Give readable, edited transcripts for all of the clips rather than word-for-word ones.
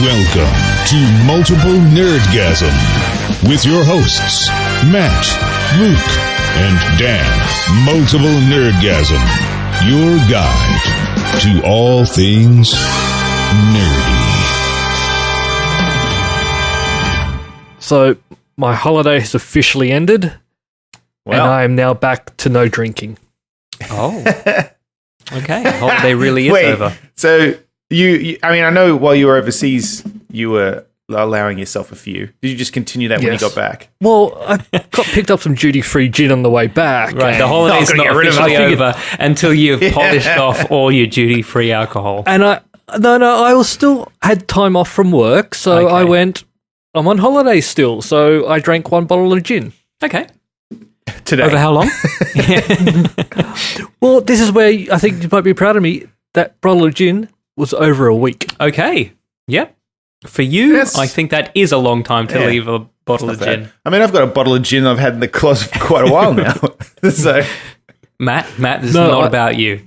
Welcome to Multiple Nerdgasm with your hosts, Matt, Luke, and Dan. Multiple Nerdgasm, your guide to all things nerdy. So, my holiday has officially ended, and I am now back to no drinking. Oh. Okay, holiday really is over. So, I know while you were overseas, you were allowing yourself a few. Did you just continue that when you got back? Well, I got picked up some duty-free gin on the way back. Right, the holiday's not officially over until you've polished off all your duty-free alcohol. And I was still had time off from work, so I went, I'm on holiday still, so I drank one bottle of gin. Okay. Today. Over how long? Well, this is where I think you might be proud of me. That bottle of gin was over a week. Okay. Yep. For you, I think that is a long time to leave a bottle of gin. I mean, I've got a bottle of gin I've had in the closet for quite a while now. So, Matt, this is not about you.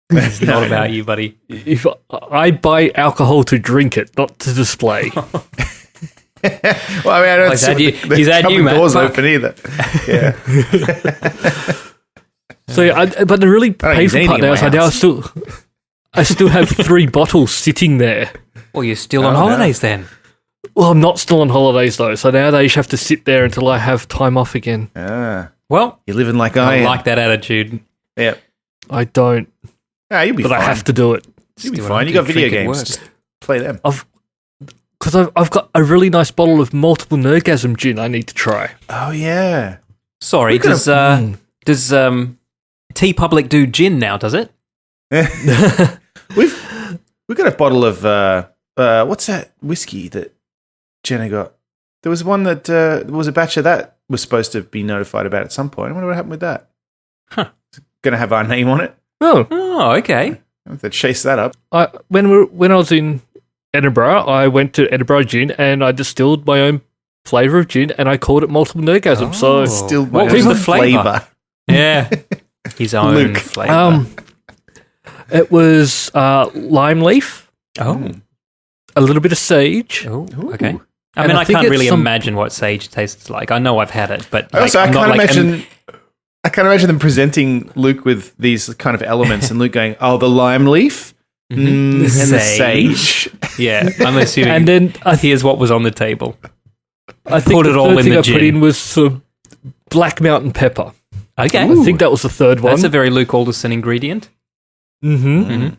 This is not about you, buddy. If I buy alcohol to drink it, not to display. Well, I mean, I don't see he's had you, Matt. doors open either. Yeah. But the really painful part now is I still have 3 bottles sitting there. Well, you're still on holidays then. Well, I'm not still on holidays though, so now they have to sit there until I have time off again. Well, you're living like I am. like that attitude. Yeah. I don't. You'll be fine. But I have to do it. You'll be fine. You got video games. Just play them. Because I've got a really nice bottle of Multiple Nerdgasm gin I need to try. Oh, yeah. Sorry, does T Public do gin now, does it? We've got a bottle of, what's that whiskey that Jenna got? There was one that there was a batch of that was supposed to be notified about at some point. I wonder what happened with that. Huh. It's going to have our name on it. Oh, okay. I have to chase that up. When I was in Edinburgh, I went to Edinburgh Gin and I distilled my own flavour of gin and I called it Multiple Nerdgasm. So distilled what was the flavour? Yeah, his own flavour. It was lime leaf. Oh. A little bit of sage. Oh, okay. I mean, I can't really imagine what sage tastes like. I know I've had it, but I can't imagine them presenting Luke with these kind of elements and Luke going, "Oh, the lime leaf and the sage." Yeah, I'm assuming. And then here's what was on the table. I think the third thing I put in was some black mountain pepper. Okay, I think that was the third one. That's a very Luke Alderson ingredient. Mm-hmm.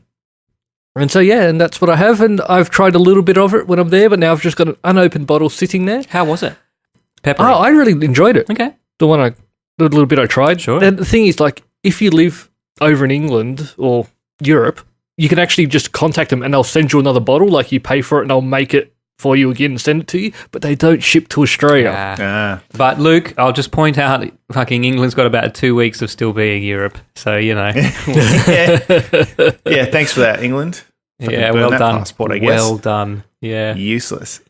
And so, and that's what I have. And I've tried a little bit of it when I'm there, but now I've just got an unopened bottle sitting there. How was it? Peppery? Oh, I really enjoyed it. Okay. The little bit I tried. Sure. And the thing is, like, if you live over in England or Europe, you can actually just contact them and they'll send you another bottle. Like, you pay for it and they'll make it for you again and send it to you, but they don't ship to Australia. But Luke, I'll just point out, fucking England's got about 2 weeks of still being Europe, so Yeah, thanks for that, England. Yeah, well done. Passport, I guess. Well done. Yeah, useless.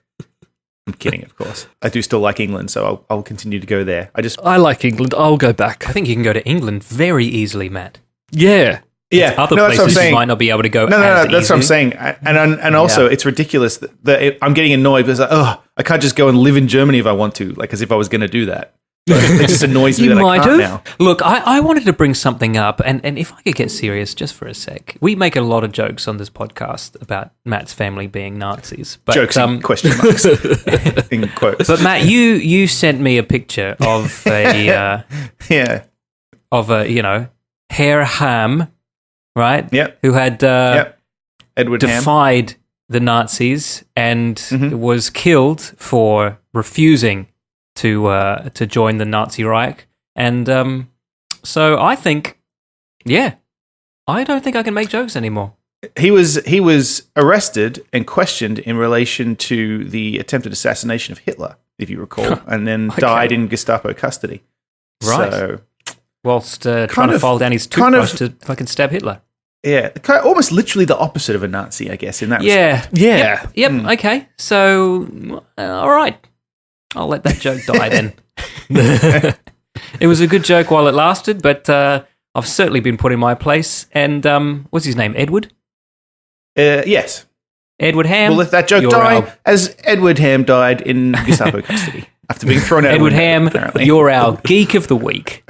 I'm kidding, of course. I do still like England, so I'll continue to go there. I like England. I'll go back. I think you can go to England very easily, Matt. Yeah. Yeah, other places you might not be able to go. No, that's what I'm saying. And also, it's ridiculous that I'm getting annoyed because I can't just go and live in Germany if I want to, like as if I was going to do that. But it just annoys me that I can't now. Look, I wanted to bring something up, and if I could get serious just for a sec, we make a lot of jokes on this podcast about Matt's family being Nazis. But, jokes in question marks in quotes. But Matt, you sent me a picture of a Herr Ham. Right? Yep. Who had Edward defied Ham. The Nazis and was killed for refusing to join the Nazi Reich. And so I think, I don't think I can make jokes anymore. He was arrested and questioned in relation to the attempted assassination of Hitler, if you recall, and then died in Gestapo custody. Right. So, whilst trying to file down his toothbrush to fucking stab Hitler. Yeah, almost literally the opposite of a Nazi, I guess, in that respect. Yeah. Yep. Okay. So, all right. I'll let that joke die then. It was a good joke while it lasted, but I've certainly been put in my place. And what's his name? Edward? Yes. Edward Ham. Well, let that joke die as Edward Ham died in Gestapo custody after being thrown out. Edward of window, Ham, apparently. you're our geek of the week.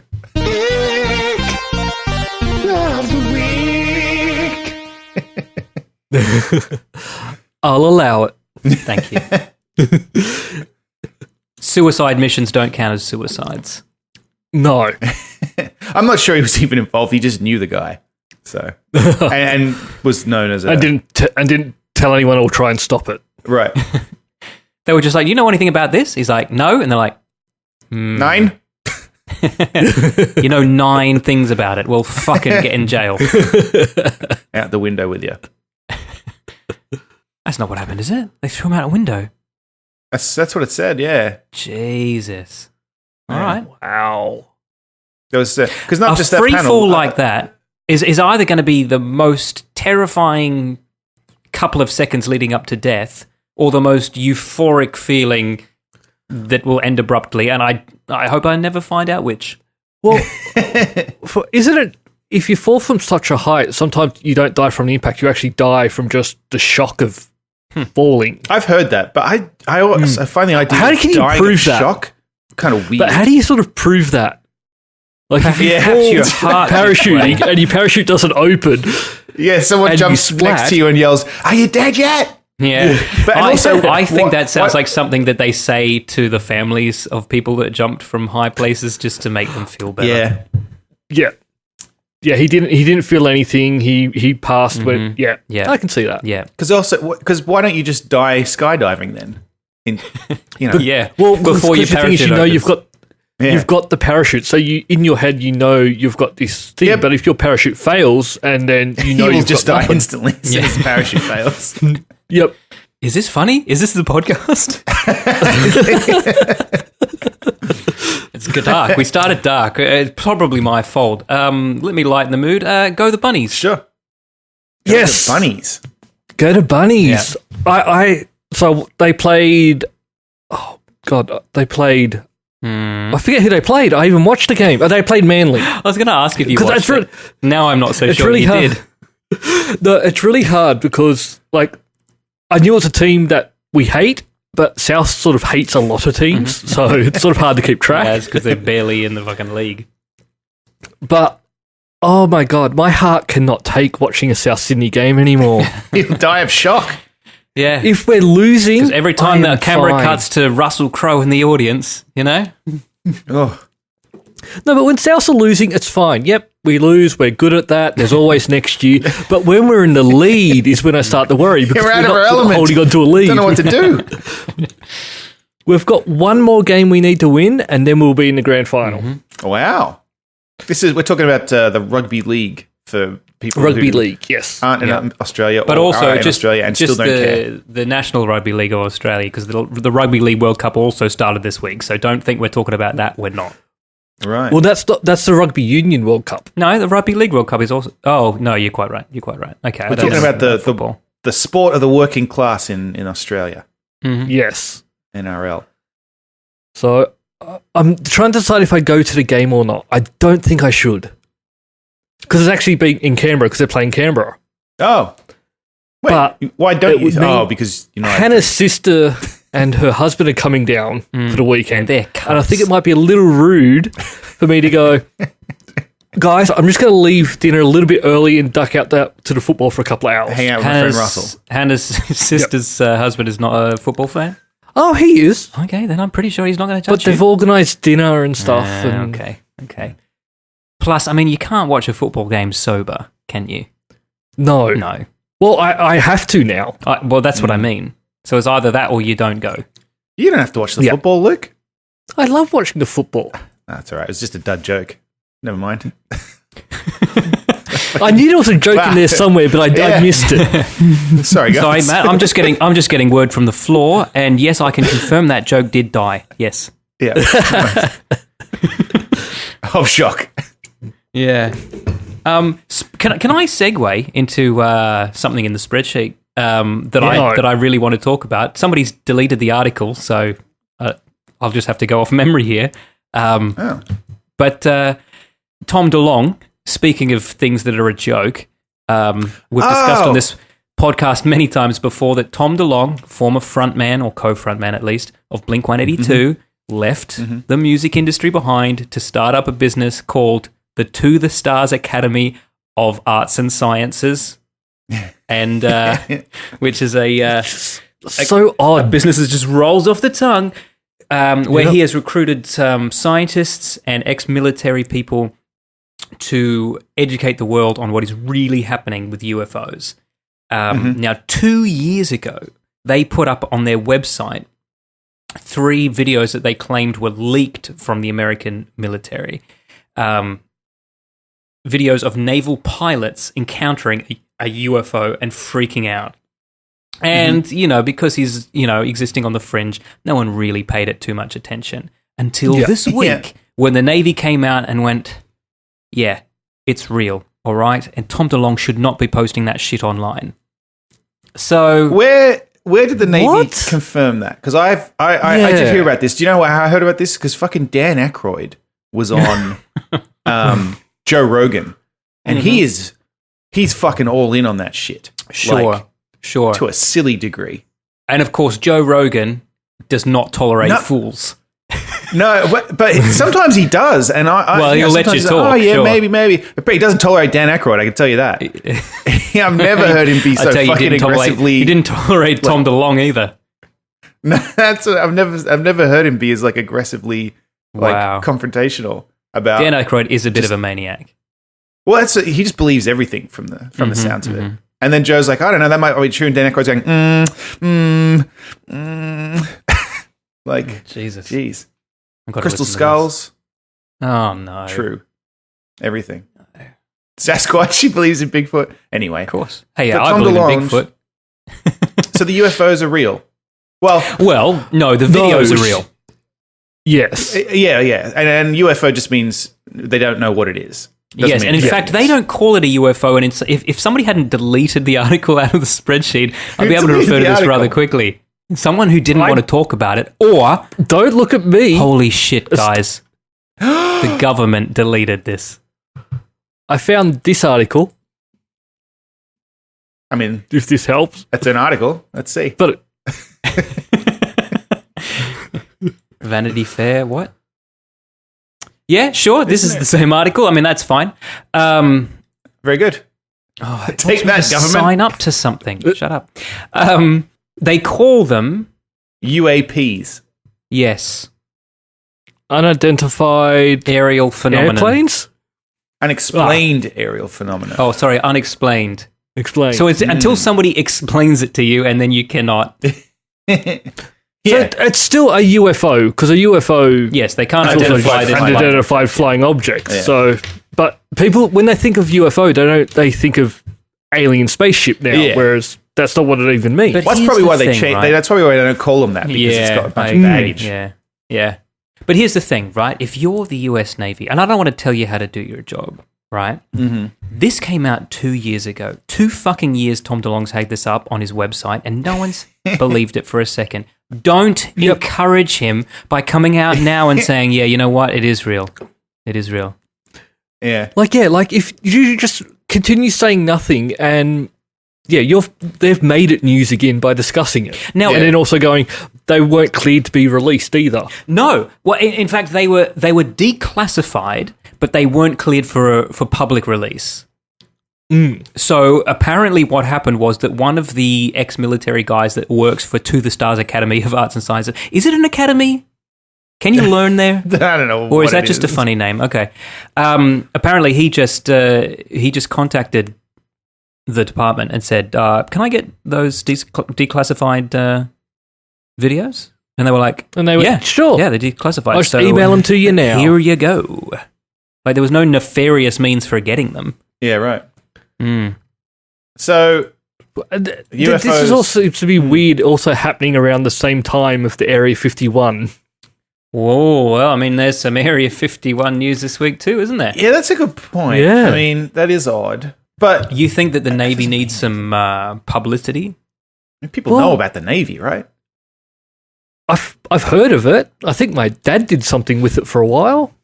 I'll allow it. Thank you. Suicide missions don't count as suicides. No. I'm not sure he was even involved. He just knew the guy, so and was known as a And didn't tell anyone or try and stop it. right. They were just like, you know anything about this? He's like, no. And they're like, 9. you know 9 things about it. Well, fucking get in jail. Out the window with you. That's not what happened, is it? They threw him out a window. That's what it said. Yeah. Jesus. All Yeah. right. Wow. There was because not A just that free panel, fall like that is either going to be the most terrifying couple of seconds leading up to death or the most euphoric feeling that will end abruptly, and I hope I never find out which. Well, isn't it, if you fall from such a height, sometimes you don't die from the impact, you actually die from just the shock of falling. I've heard that, but I find the idea How of can you dying prove of that? shock kind of weird. But how do you sort of prove that? Like if you Yeah, fall your heart parachuting and your parachute doesn't open, yeah, someone and jumps you next splat. to you and yells, "Are you dead yet?" Yeah. But and I also, think what- that sounds what- like something that they say to the families of people that jumped from high places just to make them feel better. Yeah, yeah, he didn't feel anything. He passed. But Yeah. I can see that. Yeah. because why don't you just die skydiving then? Yeah. Well, before your the thing is, parachute you know, opens. you've got the parachute, so you in your head you know you've got this thing. Yeah. But if your parachute fails, and then you know you will you've just got die nothing. instantly as soon as the parachute fails. Yep. Is this funny? Is this the podcast? It's dark. We started dark. It's probably my fault. Let me lighten the mood. Go the bunnies. Sure. Yes. Bunnies. Go to bunnies. So they played. Oh God, they played. I forget who they played. I even watched the game. They played Manly. I was going to ask if you 'Cause watched that's it. Now I'm not so It's sure really you hard. did. No, it's really hard because like I knew it's a team that we hate, but South sort of hates a lot of teams, so it's sort of hard to keep track. Yeah, it's because they're barely in the fucking league. But oh my God, my heart cannot take watching a South Sydney game anymore. You'll die of shock. Yeah. If we're losing, Because every time I the am camera fine. cuts to Russell Crowe in the audience, you know? Oh, No, but when Souths are losing, it's fine. Yep, we lose. We're good at that. There's always next year. But when we're in the lead is when I start to worry because You're out we're of our not sort of element. holding on to a lead. don't know what to do. We've got one more game we need to win, and then we'll be in the grand final. Wow. We're talking about the rugby league for people Rugby who league, yes. aren't in Australia, But or also are in just Australia and just still don't care. the National Rugby League of Australia, because the Rugby League World Cup also started this week. So don't think we're talking about that. We're not. Right. Well, that's the Rugby Union World Cup. No, the Rugby League World Cup is also. Oh no, you're quite right. Okay, We're I don't talking know about football. the sport of the working class in Australia, Yes. NRL. So I'm trying to decide if I go to the game or not. I don't think I should. Because it's actually being in Canberra because they're playing Canberra. Oh. Wait, But why don't it you? would mean Oh, because Hannah's sister and her husband are coming down for the weekend. They're And I think it might be a little rude for me to go, guys, I'm just going to leave dinner a little bit early and duck out to the football for a couple of hours. hang out with my friend Russell. Hannah's sister's husband is not a football fan. Oh, he is. Okay, then I'm pretty sure he's not going to But touch you. they've organised dinner and stuff. and Okay. Plus, I mean, you can't watch a football game sober, can you? No. No. Well, I have to now. Well, that's what I mean. So it's either that or you don't go. You don't have to watch the Yeah. football, Luke. I love watching the football. That's all right. It was just a dud joke. Never mind. I knew there was a joke in there somewhere, but I Yeah. missed it. Sorry, guys. Sorry, Matt. I'm just getting word from the floor, and yes, I can confirm that joke did die. Yes. Yeah. Of shock. Yeah. Can I segue into something in the spreadsheet that I really want to talk about? Somebody's deleted the article, so I'll just have to go off memory here. But Tom DeLong, speaking of things that are a joke, we've discussed on this podcast many times before that Tom DeLonge, former frontman or co-frontman at least of Blink-182, left the music industry behind to start up a business called the To the Stars Academy of Arts and Sciences, and which is so odd. business that just rolls off the tongue, where he has recruited scientists and ex-military people to educate the world on what is really happening with UFOs. Now, 2 years ago, they put up on their website 3 videos that they claimed were leaked from the American military. Videos of naval pilots encountering a UFO and freaking out. And, because he's, existing on the fringe, no one really paid it too much attention until this week when the Navy came out and went, yeah, it's real, all right? And Tom DeLonge should not be posting that shit online. So Where did the Navy confirm that? Because I did hear about this. Do you know how I heard about this? Because fucking Dan Ackroyd was on Joe Rogan, and he's fucking all in on that shit. Sure. To a silly degree. And of course, Joe Rogan does not tolerate fools. No, but sometimes he does, and he'll let you talk. Oh yeah, sure. maybe. But he doesn't tolerate Dan Aykroyd. I can tell you that. I've never heard him be so fucking aggressively. He didn't tolerate Tom DeLonge either. No, I've never heard him be as aggressively confrontational about. Dan Aykroyd is a bit of a maniac. Well, he just believes everything from the sounds of it. And then Joe's like, I don't know, that might be true. And Dan Aykroyd's going, Jesus. Jeez. Crystal skulls. Oh, no. True. Everything. Sasquatch, he believes in Bigfoot. Anyway. Of course. Hey, I believe in Bigfoot. So the UFOs are real. Well, no, the videos are real. Yes. Yeah. And UFO just means they don't know what it is. Yes, and in fact, they don't call it a UFO. And if somebody hadn't deleted the article out of the spreadsheet, I'd be able to refer to this rather quickly. Someone who didn't want to talk about it, or... Don't look at me. Holy shit, guys. The government deleted this. I found this article. I mean... If this helps. It's an article. Let's see. But... Vanity Fair, what? Yeah, sure. This is the same article. I mean, that's fine. Very good. Oh, take that, government. Sign up to something. Shut up. They call them UAPs. Yes. Unidentified aerial phenomenon. Airplanes? Unexplained aerial phenomena. Oh, sorry, unexplained. Explained. So it's until somebody explains it to you, and then you cannot. So it's still a UFO, because a UFO... Yes, they can't identify this unidentified flying object. Yeah. So, but people, when they think of UFO, they think of alien spaceship now, whereas that's not what it even means. But that's probably why they change. Right? That's probably why they don't call them that, because it's got a bunch of baggage. Yeah. But here's the thing, right? If you're the US Navy, and I don't want to tell you how to do your job, right? Mm-hmm. This came out 2 years ago. 2 fucking years Tom DeLonge's had this up on his website, and no one's believed it for a second. Don't encourage him by coming out now and saying, yeah, you know what? It is real. It is real. Yeah. Like if you just continue saying nothing and they've made it news again by discussing it. Now, and then also going, they weren't cleared to be released either. No. Well, in fact, they were declassified, but they weren't cleared for public release. So apparently what happened was that one of the ex-military guys that works for To the Stars Academy of Arts and Sciences, is it an academy? Can you learn there? I don't know. Or is that just a funny name? Okay. Apparently he just contacted the department and said, can I get those declassified videos? And they were like, sure. Yeah, they're declassified. I'll just email them to you now. Here you go. Like there was no nefarious means for getting them. Yeah, right. So UFOs, this is also to be weird, also happening around the same time of the Area 51. Whoa, well, I mean, there's some Area 51 news this week too, isn't there? Yeah, that's a good point. Yeah. I mean, that is odd. But you think that the Navy needs some publicity? People know about the Navy, right? I've heard of it. I think my dad did something with it for a while.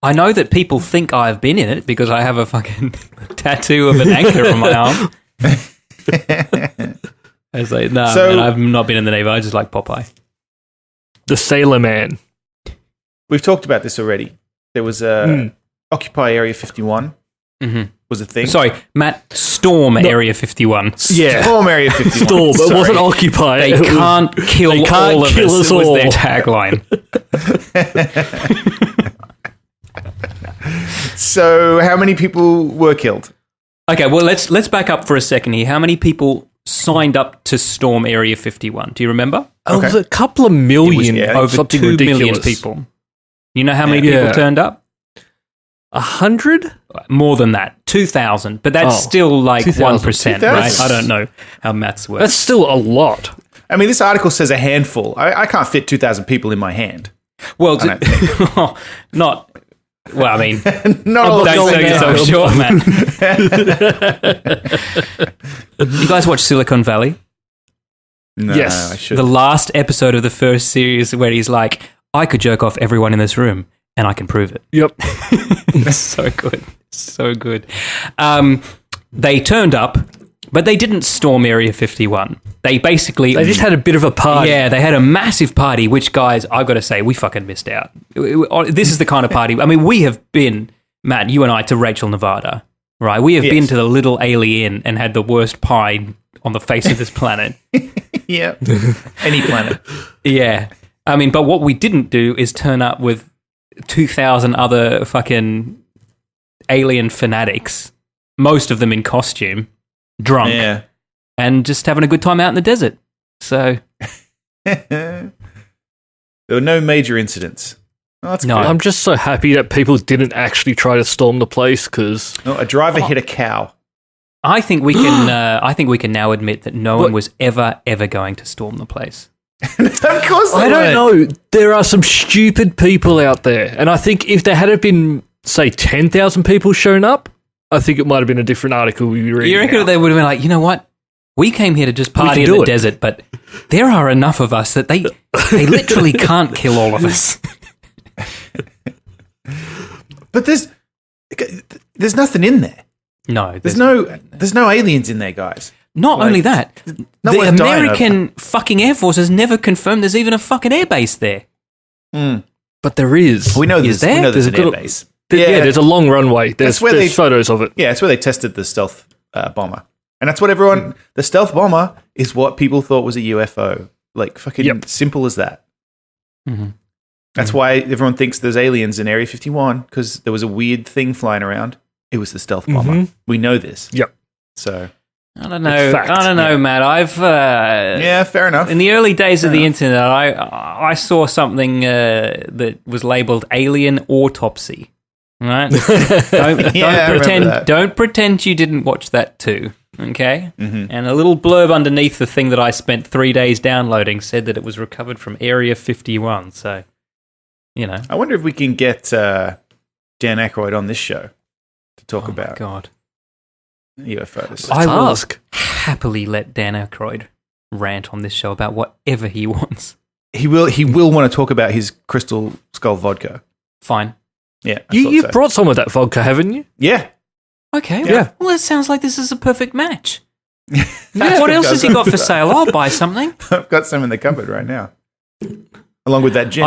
I know that people think I've been in it because I have a fucking tattoo of an anchor on my arm. I was like, no, So- man, I've not been in the Navy. I just like Popeye. The Sailor Man. We've talked about this already. There was Occupy Area 51 was a thing. Sorry, Matt, Storm Area 51. Yeah. Storm Area 51. Storm. It Sorry. wasn't Occupy. They It was- can't kill they can't all of kill us, us was all. their tagline. So how many people were killed? Okay, well, let's back up for a second here. How many people signed up to Storm Area 51? Do you remember? Oh, it was a couple of million. yeah, Over something 2 million ridiculous. people. You know how many Yeah. people turned up? 100? More than that, 2,000. But that's Oh, still like 2,000. 1%, 2,000. right? I don't know how maths works. That's still a lot. I mean, this article says a handful. I can't fit 2,000 people in my hand. Well, I don't not. Well, I mean, Not all don't of sell them. yourself short, man. You guys watch Silicon Valley? No, Yes. I should. The last episode of the first series where he's like, I could jerk off everyone in this room and I can prove it. Yep. It's so good. So good. They turned up, but they didn't storm Area 51. They basically... They just had a bit of a party. Yeah, they had a massive party, which, guys, I've got to say, we fucking missed out. This is the kind of party... I mean, we have been, Matt, you and I, to Rachel, Nevada, right? We have been to the Little Alien and had the worst pie on the face of this planet. Yeah. Any planet. Yeah. I mean, but what we didn't do is turn up with 2,000 other fucking alien fanatics, most of them in costume, drunk, Yeah. and just having a good time out in the desert. So, There were no major incidents. Oh, that's No. good. I'm just so happy that people didn't actually try to storm the place because Oh, a driver hit a cow. I think we can. I think we can now admit that no one was ever going to storm the place. Of course they I don't weren't. know. There are some stupid people out there, and I think if there had been, say, 10,000 people shown up, I think it might have been a different article we were reading. You reckon now. they would have been like, you know what? We came here to just party in do the it. desert, but there are enough of us that they literally can't kill all of us. But there's nothing in there. No, There's no aliens in there, guys. Not Like, only that, not the worth dying American fucking Air Force has never confirmed there's even a fucking airbase there. But there is. We know Is there's, there? we know there's There's an a good- airbase. Yeah, there's a long runway. There's, That's where there's they- photos of it. Yeah, it's where they tested the stealth bomber. And that's what everyone... The stealth bomber is what people thought was a UFO. Like, fucking Yep. simple as that. Mm-hmm. That's why everyone thinks there's aliens in Area 51, because there was a weird thing flying around. It was the stealth bomber. Mhm. We know this. Yep. So, I don't know. It's fact. I don't know, Matt. I've yeah, fair enough. in the early days of the internet, I saw something that was labeled alien autopsy. Right? Yeah, Don't pretend you didn't watch that too. Okay? Mm-hmm. And a little blurb underneath the thing that I spent 3 days downloading said that it was recovered from Area 51. So, you know. I wonder if we can get Dan Ackroyd on this show to talk Oh my about God. UFOs. I will Ask. happily let Dan Ackroyd rant on this show about whatever he wants. He will want to talk about his Crystal Skull vodka. Fine. Yeah, I You, thought you've so. brought some of that vodka, haven't you? Yeah. Okay. Yeah. Well, it sounds like this is a perfect match. Yeah. What else has he got for sale? I'll buy something. I've got some in the cupboard right now, along with that gin.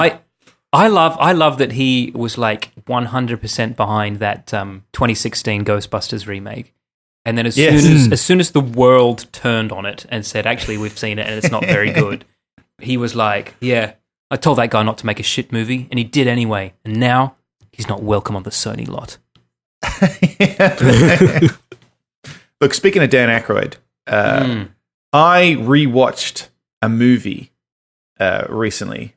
I love that he was like 100% behind that 2016 Ghostbusters remake. And then as soon as the world turned on it and said, actually, we've seen it and it's not very good, he was like, yeah, I told that guy not to make a shit movie, and he did anyway. And now he's not welcome on the Sony lot. Look, speaking of Dan Aykroyd, I rewatched a movie recently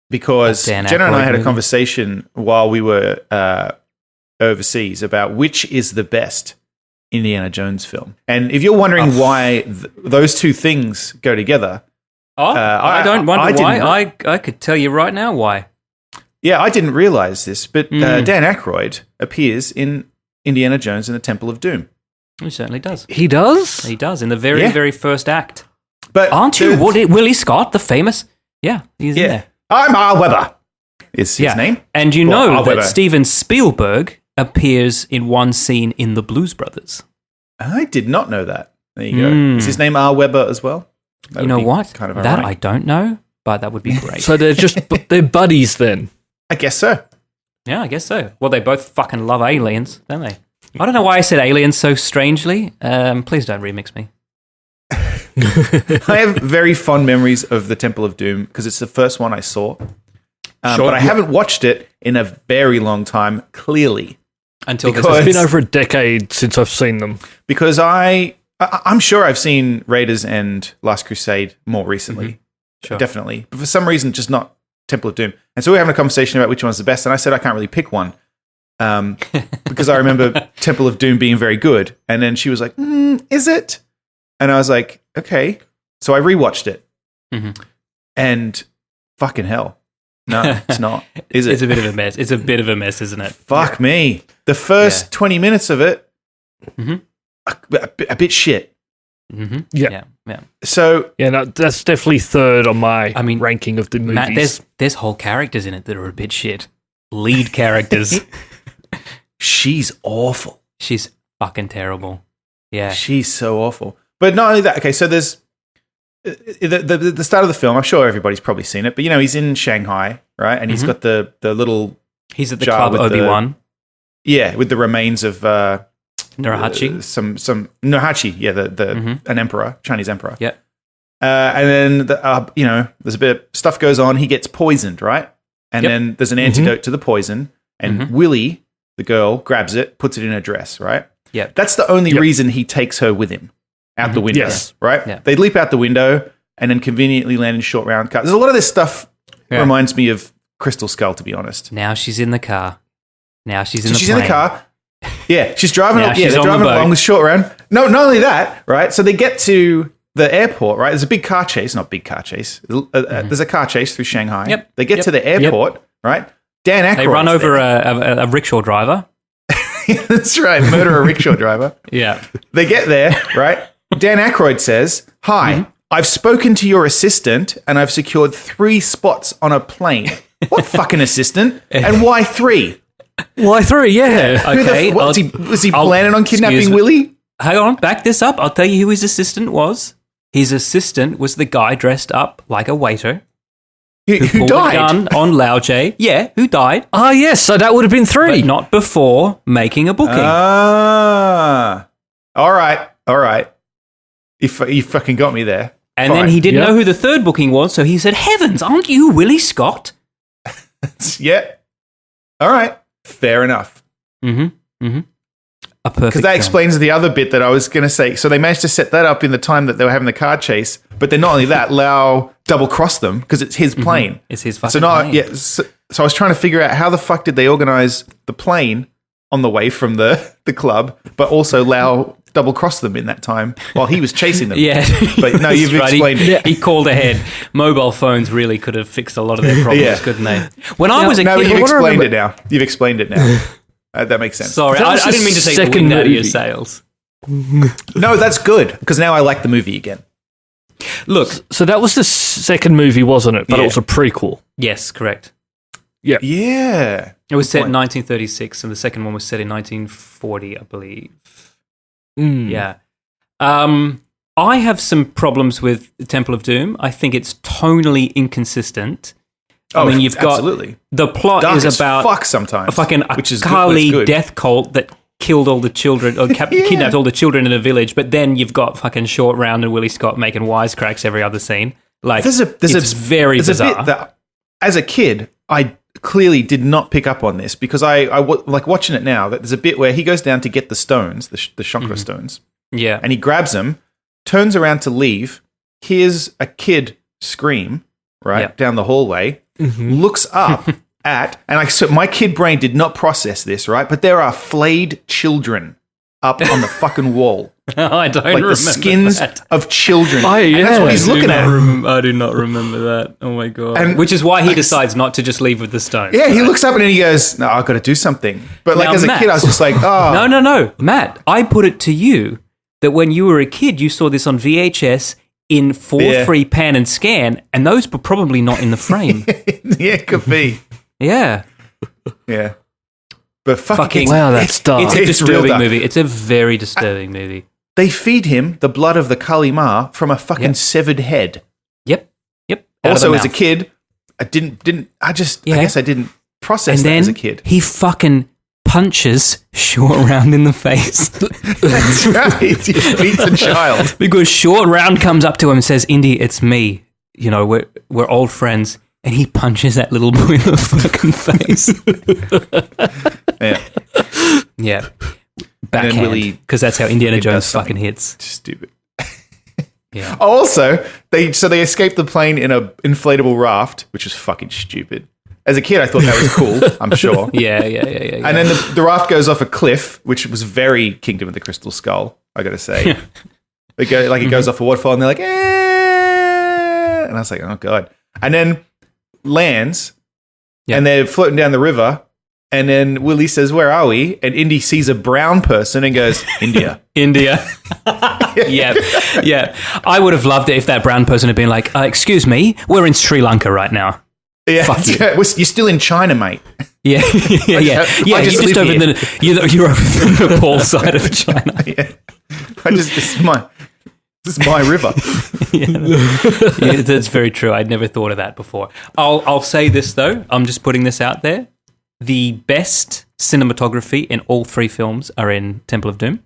because Dan Jenna and I Aykroyd had a movie? conversation while we were overseas about which is the best Indiana Jones film. And if you're wondering why those two things go together, I don't wonder didn't- why. I could tell you right now why. Yeah, I didn't realize this, but Dan Aykroyd appears in Indiana Jones and the Temple of Doom. He certainly does. He does? He does in the very, Yeah. very first act. But Aren't you Willie Scott, the famous? Yeah, he's in Yeah, there. I'm R. Weber. Is his name? And you Well, know R. that Weber. Steven Spielberg appears in one scene in The Blues Brothers. I did not know that. There you go. Is his name R. Weber as well? That You know would be what? Kind of That ironic. I don't know, but that would be great. So they're buddies then. I guess so. Yeah, I guess so. Well, they both fucking love aliens, don't they? I don't know why I said aliens so strangely. Please don't remix me. I have very fond memories of the Temple of Doom because it's the first one I saw. But I haven't watched it in a very long time, clearly. Until Because- It's been over a decade since I've seen them. Because I'm sure I've seen Raiders and Last Crusade more recently. Sure. Definitely. But for some reason, just not Temple of Doom. And so we were having a conversation about which one's the best. And I said, I can't really pick one. Because I remember Temple of Doom being very good. And then she was like, is it? And I was like, okay. So I rewatched it. And fucking hell. No, it's not. Is it? It's a bit of a mess. It's a bit of a mess, isn't it? Fuck me. The first 20 minutes of it, a bit shit. Yeah. So Yeah, no, that's definitely third on my ranking of the movies. Matt, there's whole characters in it that are a bit shit. Lead characters. she's awful. She's fucking terrible. Yeah. She's so awful. But not only that, okay, so there's the start of the film, I'm sure everybody's probably seen it, but he's in Shanghai, right? And he's got the little He's at the jar club with Obi-Wan. with the remains of Narahachi. some Narahachi, an emperor, Chinese emperor. Yeah. And then there's a bit of stuff goes on. He gets poisoned, right? And then there's an antidote to the poison, and Willie, the girl, grabs it, puts it in her dress, right? Yeah. That's the only reason he takes her with him out the window, Yes. right? Yeah. They leap out the window and then conveniently land in short round cut. There's a lot of this stuff reminds me of Crystal Skull, to be honest. Now she's in the car. Now she's in So the she's plane. in the car. Yeah, she's driving. Now she's they're on the driving boat. along with short round. No, not only that, right? So they get to the airport, right? There's a big car chase, not big car chase. There's a car chase through Shanghai. Yep. They get to the airport, right? Dan Aykroyd. They run over a rickshaw driver. That's right. Murder a rickshaw driver. Yeah. They get there, right? Dan Aykroyd says, "Hi, I've spoken to your assistant and I've secured 3 spots on a plane." What fucking assistant? And why 3? Why 3? Yeah. Okay. Was he planning on kidnapping excuse me. Willie? Hang on, back this up. I'll tell you who his assistant was. His assistant was the guy dressed up like a waiter. Who Pulled a died? gun on Lao Jie. Yeah, who died, Ah, yes. So that would have been 3. but not before making a booking. Ah. All right. You fucking got me there. And then Fine. he didn't Yeah. know who the third booking was, so he said, "Heavens, aren't you Willie Scott?" Yeah. All right. Fair enough. A perfect Because that film. explains the other bit that I was going to say. So they managed to set that up in the time that they were having the car chase. But then not only that, Lau double-crossed them because it's his plane. It's his fucking So now, plane. yeah. So I was trying to figure out how the fuck did they organize the plane on the way from the club, but also Lau double-crossed them in that time while he was chasing them. Yeah. But no, you've That's right. explained it. He called ahead. Mobile phones really could have fixed a lot of their problems, Yeah. couldn't they? When I was a No, kid... you've what I explained remember- it now. You've explained it now. That makes sense. Sorry, That was I didn't mean to the take the second wind out of your movie. sails. No, that's good because now I like the movie again. Look, So that was the second movie, wasn't it? But Yeah. it was a prequel. yes, correct. Yeah. It was set in point. 1936, and the second one was set in 1940, I believe. Mm. Yeah. I have some problems with Temple of Doom. I think it's tonally inconsistent. I mean, you've got absolutely. the plot Dark is as about fuck sometimes, a fucking which is Akali good. death cult that killed all the children or kidnapped all the children in a village. But then you've got fucking Short Round and Willie Scott making wisecracks every other scene. Like, it's very there's bizarre. a bit that, as a kid, I clearly did not pick up on this because I like watching it now. That there's a bit where he goes down to get the stones, the chakra stones, Yeah. and he grabs them, turns around to leave, hears a kid scream down the hallway, looks up at, and so my kid brain did not process this, right? But there are flayed children up on the fucking wall. I don't Like remember the skins that. of children. Oh, And that's what yeah. he's looking at. I do not remember that. Oh my god! And- Which is why he decides not to just leave with the stone. Yeah, he looks up and he goes, "No, I've got to do something." But like Now, as a Matt- kid, I was just like, "Oh, No, Matt. I put it to you that when you were a kid, you saw this on VHS in 4:3 pan and scan, and those were probably not in the frame. yeah, it could be, Yeah, yeah." But fucking, Fucking- Wow, that's dark. it's a It's real disturbing dark. movie. It's a very disturbing movie. they feed him the blood of the Kali Ma from a fucking severed head. Yep. Also, as a kid, I guess I didn't process that as a kid. He fucking punches Short Round in the face. That's right. He beats a child. Because Short Round comes up to him and says, Indy, it's me. You know, we're old friends. And he punches that little boy in the fucking face. Yeah. Backhand. Because that's how Indiana Jones fucking hits. Stupid. Yeah. Also, they escaped the plane in an inflatable raft, which was fucking stupid. As a kid, I thought that was cool, I'm sure. Yeah. And then the raft goes off a cliff, which was very Kingdom of the Crystal Skull, I got to say. It goes off a waterfall, and they're like, and I was like, oh, God. And then lands, and they're floating down the river, and then Willie says, where are we? And Indy sees a brown person and goes, India. Yeah. I would have loved it if that brown person had been like, excuse me, we're in Sri Lanka right now. Yeah, you're still in China, mate. Yeah. You're over the Nepal side of China. Yeah. This is my river. Yeah, that's very true. I'd never thought of that before. I'll say this though. I'm just putting this out there. The best cinematography in all three films are in Temple of Doom.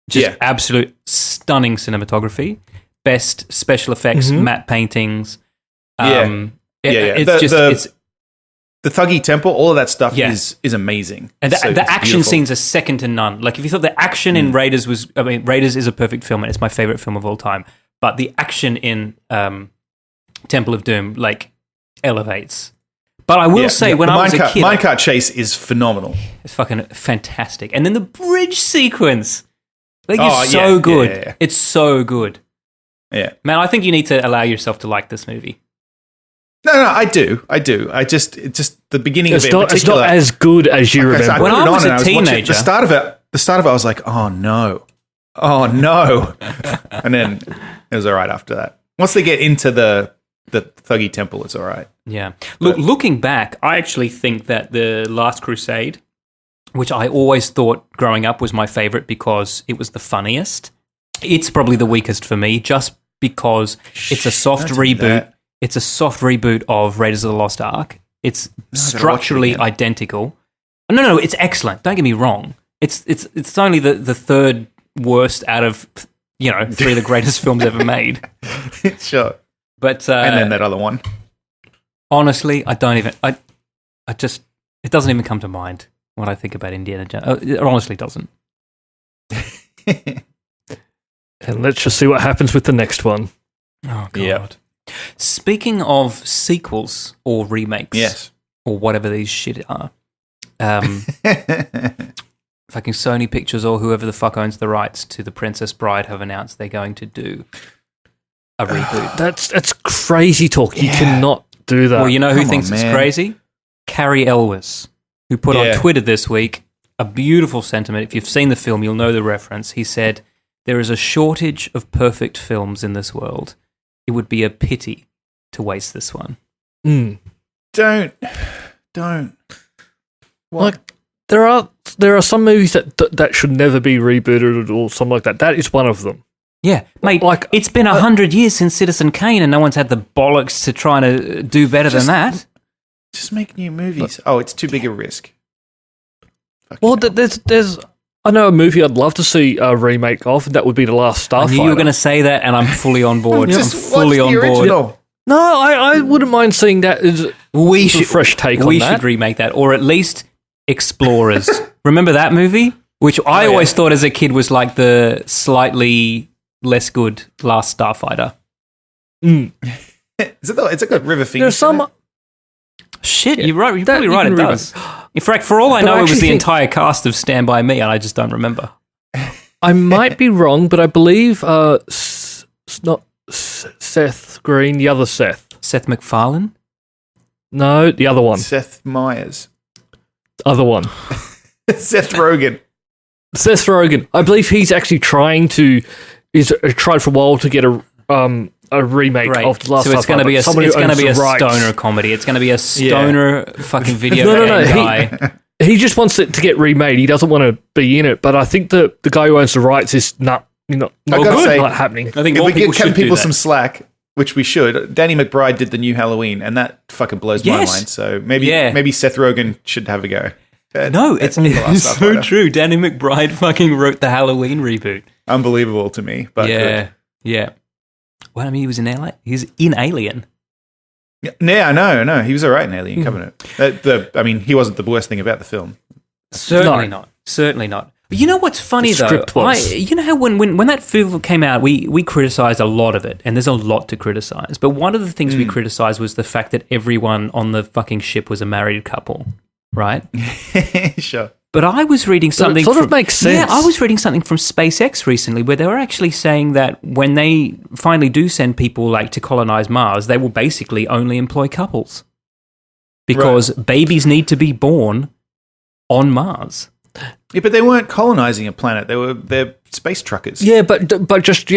Just absolute stunning cinematography. Best special effects, matte paintings. It's the Thuggy Temple, all of that stuff is amazing. And the action scenes are second to none. Like, if you thought the action in Raiders Raiders is a perfect film and it's my favorite film of all time, but the action in Temple of Doom, like, elevates. But I will say, when I was a kid... Minecart chase is phenomenal. It's fucking fantastic. And then the bridge sequence, it's so good. Yeah. It's so good. Yeah. Man, I think you need to allow yourself to like this movie. No, I do. It's just the beginning of it. It's not as good as you remember. When I was a teenager, the start of it, I was like, oh no, and then it was all right after that. Once they get into the Thuggy Temple, it's all right. Yeah. Looking back, I actually think that The Last Crusade, which I always thought growing up was my favorite because it was the funniest, it's probably the weakest for me, just because it's a soft reboot. It's a soft reboot of Raiders of the Lost Ark. It's structurally identical. No, it's excellent. Don't get me wrong. It's only the third worst out of, three of the greatest films ever made. Sure. But and then that other one. Honestly, I don't even. It doesn't even come to mind when I think about Indiana Jones. It honestly doesn't. And let's just see what happens with the next one. Oh God. Yep. Speaking of sequels or remakes, or whatever these shit are, fucking Sony Pictures or whoever the fuck owns the rights to The Princess Bride have announced they're going to do a reboot. That's crazy talk. You cannot do that. Well, you know who thinks it's crazy? Carrie Elwes, who put on Twitter this week a beautiful sentiment. If you've seen the film, you'll know the reference. He said, "There is a shortage of perfect films in this world. It would be a pity to waste this one." Don't. What? Like, there are some movies that should never be rebooted or something like that. That is one of them. Yeah, mate, like, it's been 100 years since Citizen Kane and no one's had the bollocks to try to do better than that. Just make new movies. It's too big a risk. There's I know a movie I'd love to see a remake of, and that would be The Last Starfighter. I knew you were going to say that, and I'm fully on board. I'm fully on board. Original. No, I wouldn't mind seeing that as a fresh take on that. We should remake that, or at least Explorers. Remember that movie? Which I always thought as a kid was like the slightly less good Last Starfighter. It's a good River Phoenix. There's some... Shit, you're right. You're probably right, it does. In fact, for all I know, it was the entire cast of Stand By Me, and I just don't remember. I might be wrong, but I believe it's not Seth Green, the other Seth. Seth MacFarlane? No, the other one. Seth Meyers. Other one. Seth Rogen. Seth Rogen. I believe he's actually tried for a while to get a remake of The Last Starfighter. So it's going to be a stoner comedy. It's going to be a stoner fucking video game guy. He just wants it to get remade. He doesn't want to be in it. But I think the guy who owns the rights is not gotta say, not happening. I think if more we people give should do people that. some slack, which we should, Danny McBride did the new Halloween, and that fucking blows my Yes. mind. So maybe Seth Rogen should have a go. No, it's so true. Danny McBride fucking wrote the Halloween reboot. Unbelievable to me, but good. Yeah. Well, I mean, he was in LA. He's in Alien. Yeah, I know. He was all right in Alien Covenant. He wasn't the worst thing about the film. Certainly not. Certainly not. But you know what's funny, though? script was. You know how when that film came out, we criticised a lot of it, and there's a lot to criticise. But one of the things we criticised was the fact that everyone on the fucking ship was a married couple, right? Sure. But I was reading something. It sort of makes sense. Yeah, I was reading something from SpaceX recently where they were actually saying that when they finally do send people like to colonize Mars, they will basically only employ couples because babies need to be born on Mars. Yeah, but they weren't colonizing a planet. They're space truckers. Yeah, but just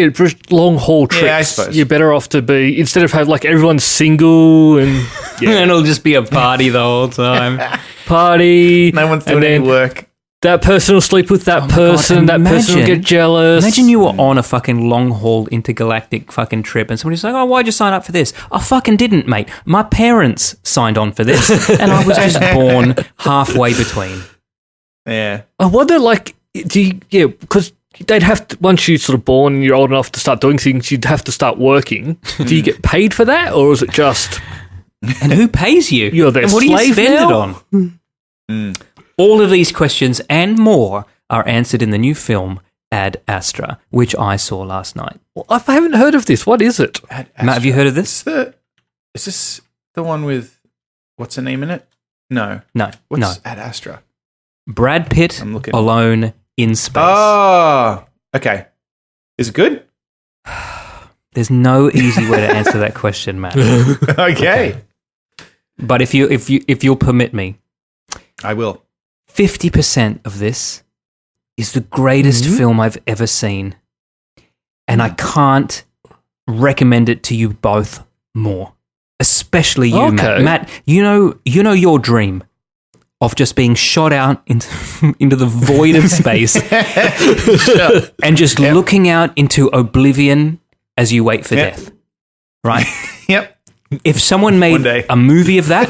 long haul trips. Yeah, I suppose. You're better off to be instead of have like everyone's single and And it'll just be a party the whole time. party. No one's doing any work. That person will sleep with that person. God, that person will get jealous. Imagine you were on a fucking long haul intergalactic fucking trip and somebody's like, oh, why'd you sign up for this? I fucking didn't, mate. My parents signed on for this and I was just born halfway between. Yeah. I wonder, like, because they'd have to, once you're sort of born and you're old enough to start doing things, you'd have to start working. Do you get paid for that, or is it just... And who pays you? You're their and what do you slave spend now? it on? All of these questions and more are answered in the new film Ad Astra, which I saw last night. Well, I haven't heard of this. What is it? Matt, have you heard of this? Is this the one with what's her name in it? No. What's Ad Astra? Brad Pitt I'm looking. alone in space. Oh, okay. Is it good? There's no easy way to answer that question, Matt. Okay. But if you'll permit me, I will. 50% of this is the greatest film I've ever seen, and I can't recommend it to you both more, especially you, Matt. Matt, you know your dream of just being shot out into the void of space and just looking out into oblivion as you wait for death, right? Yep. If someone made a movie of that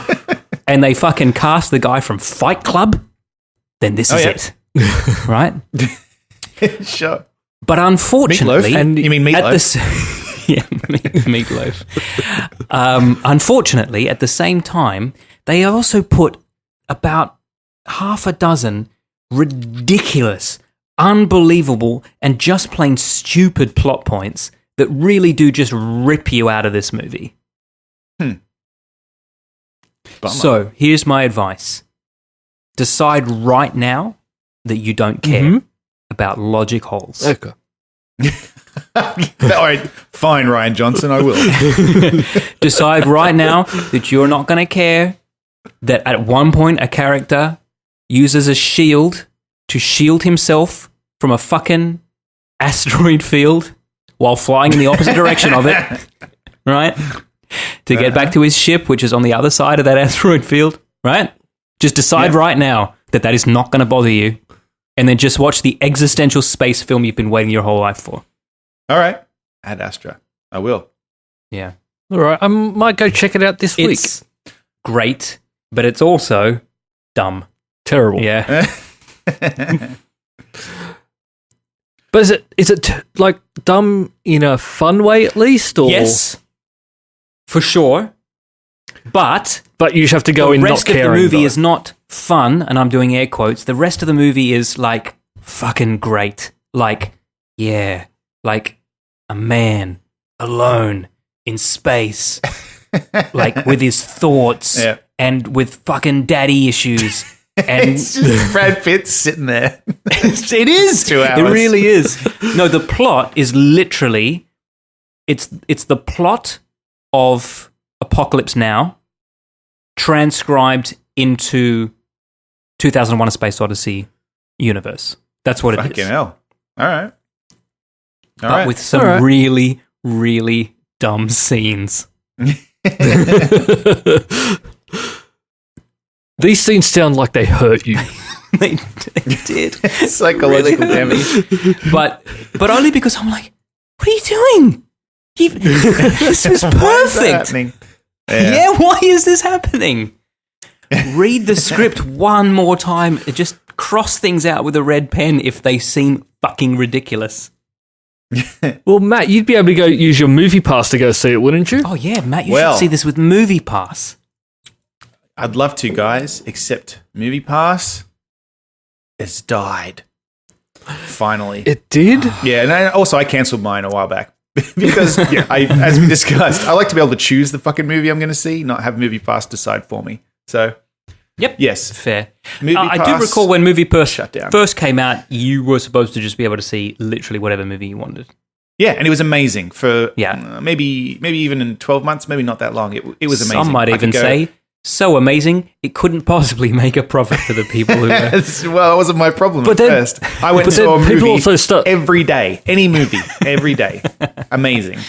and they fucking cast the guy from Fight Club, then this is it, right? Sure. But unfortunately... Meatloaf? And you mean Meatloaf? Meatloaf. Unfortunately, at the same time, they also put about half a dozen ridiculous, unbelievable, and just plain stupid plot points that really do just rip you out of this movie. So, here's my advice. Decide right now that you don't care about logic holes. Okay. All right, fine, Ryan Johnson, I will. Decide right now that you're not going to care that at one point a character uses a shield to shield himself from a fucking asteroid field while flying in the opposite direction of it, right? To get back to his ship, which is on the other side of that asteroid field, right? Just decide right now that is not going to bother you, and then just watch the existential space film you've been waiting your whole life for. All right. Ad Astra. I will. Yeah. All right. I might go check it out this week. It's great, but it's also dumb. Terrible. Yeah. But is it like dumb in a fun way at least? Or? Yes, for sure. But you just have to go in not caring. The rest of the movie is not fun, and I'm doing air quotes. The rest of the movie is like fucking great. Like, yeah, like a man alone in space, like with his thoughts and with fucking daddy issues. And it's just Brad Pitt sitting there. It is. 2 hours. It really is. No, the plot is literally it's the plot of Apocalypse Now transcribed into 2001: A Space Odyssey universe. That's what it is. Fucking hell. All right. But with some really, really dumb scenes. These scenes sound like they hurt you. They did. Psychological damage. But only because I'm like, what are you doing? This was perfect. Yeah, why is this happening? Read the script one more time. Just cross things out with a red pen if they seem fucking ridiculous. Well, Matt, you'd be able to go use your movie pass to go see it, wouldn't you? Oh, yeah, Matt, you should see this with Movie Pass. I'd love to, guys, except Movie Pass has died. Finally. It did? Yeah, and I cancelled mine a while back. Because, as we discussed, I like to be able to choose the fucking movie I'm going to see, not have Movie Pass decide for me. So, yep. Yes. Fair. I do recall when Movie Pass shut down. first came out, you were supposed to just be able to see literally whatever movie you wanted. Yeah, and it was amazing for maybe even in 12 months, maybe not that long. It was amazing. Some might even say, so amazing, it couldn't possibly make a profit for the people who were... Well, it wasn't my problem at first. I went and saw a movie every day. Any movie, every day. Amazing.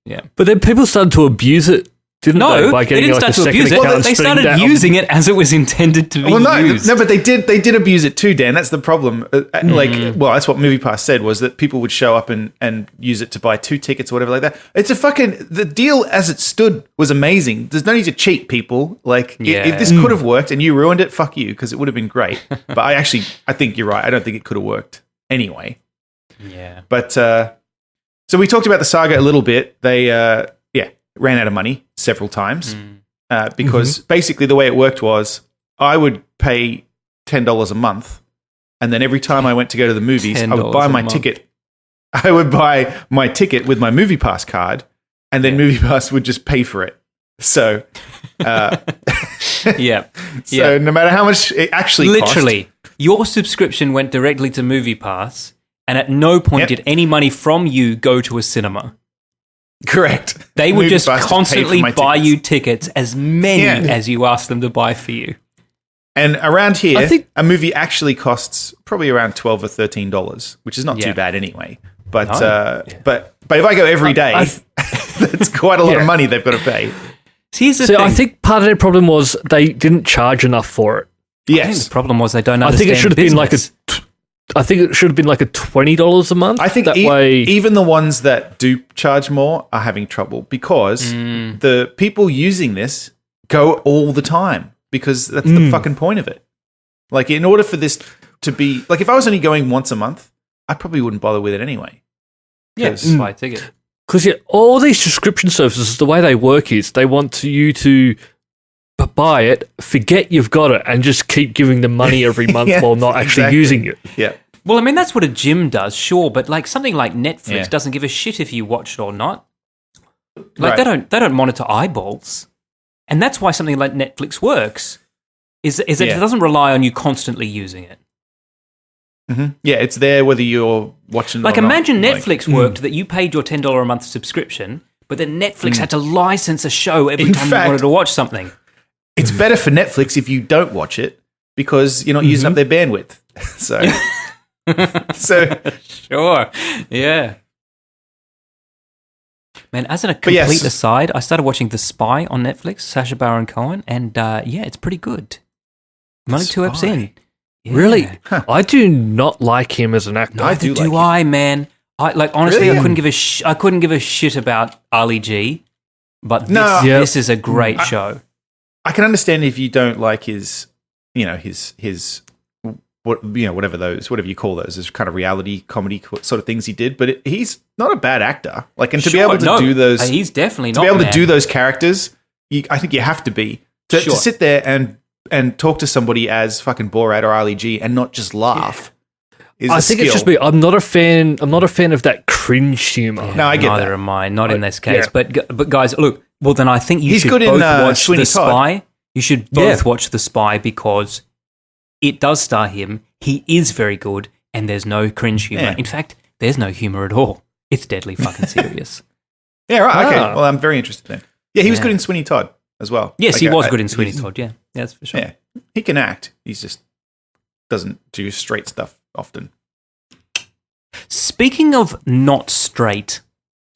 Yeah. But then people started to abuse it, didn't they? By getting they didn't like start a to abuse second it. account They started using it as it was intended to be used. No, but they did abuse it too, Dan. That's the problem. That's what MoviePass said, was that people would show up and use it to buy 2 tickets or whatever like that. It's the deal as it stood was amazing. There's no need to cheat people. If this could have worked and you ruined it, fuck you, because it would have been great. But I think you're right. I don't think it could have worked anyway. Yeah. But so we talked about the saga a little bit. They ran out of money several times because basically the way it worked was I would pay $10 a month, and then every time I went to go to the movies, I would buy my ticket. I would buy my ticket with my MoviePass card, and then MoviePass would just pay for it. So, So no matter how much it actually cost, your subscription went directly to MoviePass, and at no point did any money from you go to a cinema. Correct. They would just constantly buy you tickets, as many as you asked them to buy for you. And around here, I think a movie actually costs probably around $12 or $13, which is not too bad anyway. But but if I go every day, that's quite a lot of money they've got to pay. Here's the thing. I think part of their problem was they didn't charge enough for it. Yes. I think the problem was they don't understand I think it should have been like a $20 a month. I think even the ones that do charge more are having trouble because the people using this go all the time, because that's the fucking point of it. Like, in order for this to be... Like, if I was only going once a month, I probably wouldn't bother with it anyway. Yeah, just buy a ticket. Because all these subscription services, the way they work is they want you to buy it, forget you've got it, and just keep giving them money every month while not actually using it. Yeah. Well, I mean, that's what a gym does, sure, but like something like Netflix doesn't give a shit if you watch it or not. Like they don't monitor eyeballs, and that's why something like Netflix works. Is that it doesn't rely on you constantly using it. Mm-hmm. Yeah, it's there whether you're watching. Like, or imagine not. Netflix worked that you paid your $10 a month subscription, but then Netflix had to license a show every time you wanted to watch something. It's better for Netflix if you don't watch it, because you're not using up their bandwidth. So, sure, yeah. Man, as a complete aside, I started watching The Spy on Netflix, Sacha Baron Cohen, and it's pretty good. I'm only 2 episodes in. Yeah. Really? Huh. I do not like him as an actor. Neither do I, man. Honestly, really? I couldn't give a shit about Ali G, but this is a great show. I can understand if you don't like his whatever you call those kind of reality comedy sort of things he did, but he's not a bad actor. Like, and to be able to do those, he's definitely to not be able to do those characters. I think you have to be to sit there and talk to somebody as fucking Borat or Ali G and not just laugh. I think it's just me. I'm not a fan of that cringe humor. Yeah, no, I get that. Neither am I. Not in this case. Yeah. But guys, look. Well, then I think you should good both in, watch Sweeney The Spy. Todd. You should both watch The Spy, because it does star him. He is very good, and there's no cringe humor. Yeah. In fact, there's no humor at all. It's deadly fucking serious. Yeah, right. Okay. Well, I'm very interested then. Yeah, he was good in Sweeney Todd as well. Yes, he was good in Sweeney Todd. Yeah, that's for sure. Yeah, he can act. He just doesn't do straight stuff often. Speaking of not straight,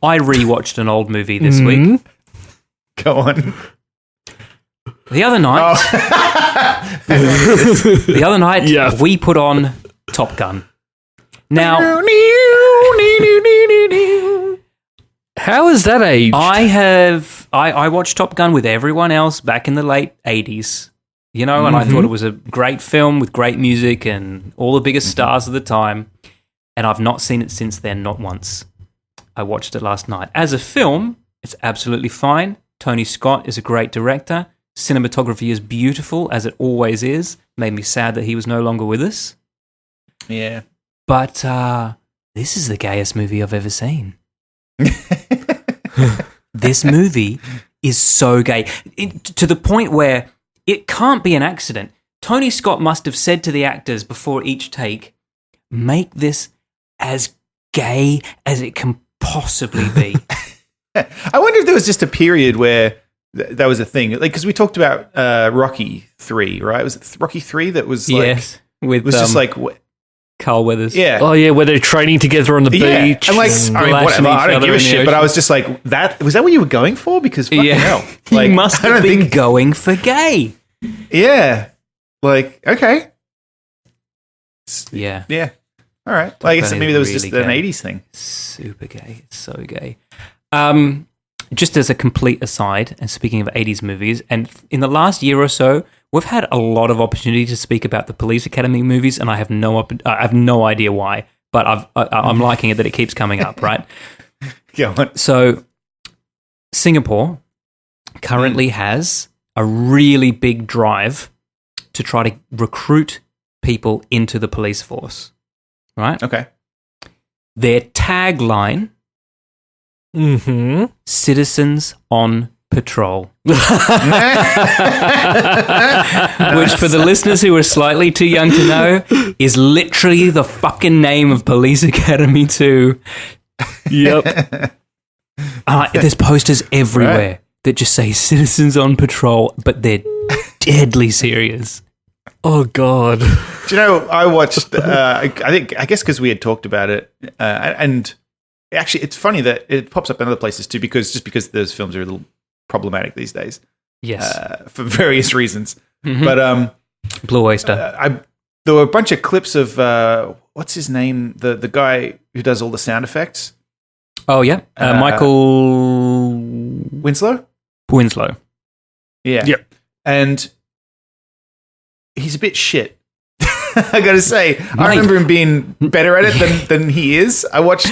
I rewatched an old movie this week. Go on. The other night, we put on Top Gun. Now, how is that age? I watched Top Gun with everyone else back in the late 80s, and I thought it was a great film with great music and all the biggest stars of the time, and I've not seen it since then, not once. I watched it last night. As a film, it's absolutely fine. Tony Scott is a great director. Cinematography is beautiful, as it always is. Made me sad that he was no longer with us. Yeah. But this is the gayest movie I've ever seen. This movie is so gay. To the point where it can't be an accident. Tony Scott must have said to the actors before each take, make this as gay as it can possibly be. I wonder if there was just a period where that was a thing. Like, because we talked about Rocky 3, right? Was it Rocky 3 that was like... Yes. With, was just like... Carl Weathers. Yeah. Oh, yeah, where they're training together on the beach. And like, whatever, I don't give a shit, but I was just like, was that what you were going for? Because fucking hell. Like, he must have been going for gay. Yeah. Like, okay. Yeah. Yeah. All right. Well, I guess maybe there was just an 80s thing. Super gay. It's so gay. Just as a complete aside, and speaking of 80s movies, and in the last year or so, we've had a lot of opportunity to speak about the Police Academy movies, and I have no idea why, but I'm liking it that it keeps coming up, right? Go on. So, Singapore currently has a really big drive to try to recruit people into the police force, right? Okay. Their tagline... Citizens on Patrol. Which, for the listeners who are slightly too young to know, is literally the fucking name of Police Academy 2. Yep. There's posters everywhere that just say Citizens on Patrol, but they're deadly serious. Oh, God. Do you know, I watched, I guess because we had talked about it, and... Actually, it's funny that it pops up in other places too, because those films are a little problematic these days. Yes, for various reasons. But Blue Oyster. There were a bunch of clips of what's his name, the guy who does all the sound effects. Oh yeah, Michael Winslow. Yeah. Yep. And he's a bit shit. I gotta say, I remember him being better at it than he is. I watched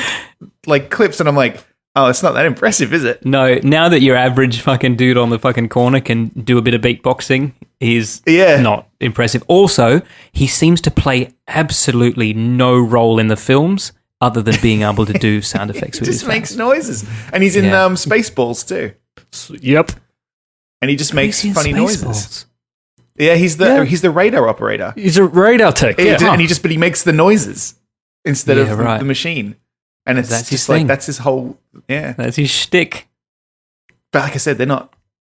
like clips and I'm like, oh, it's not that impressive, is it? No, now that your average fucking dude on the fucking corner can do a bit of beatboxing, he's not impressive. Also, he seems to play absolutely no role in the films other than being able to do sound effects with his just makes noises. And he's in Spaceballs too. Yep. And he just makes funny noises. Yeah, he's the radar operator. He's a radar tech. And he makes the noises instead of the machine. And that's just like that's his whole That's his shtick. But like I said, they're not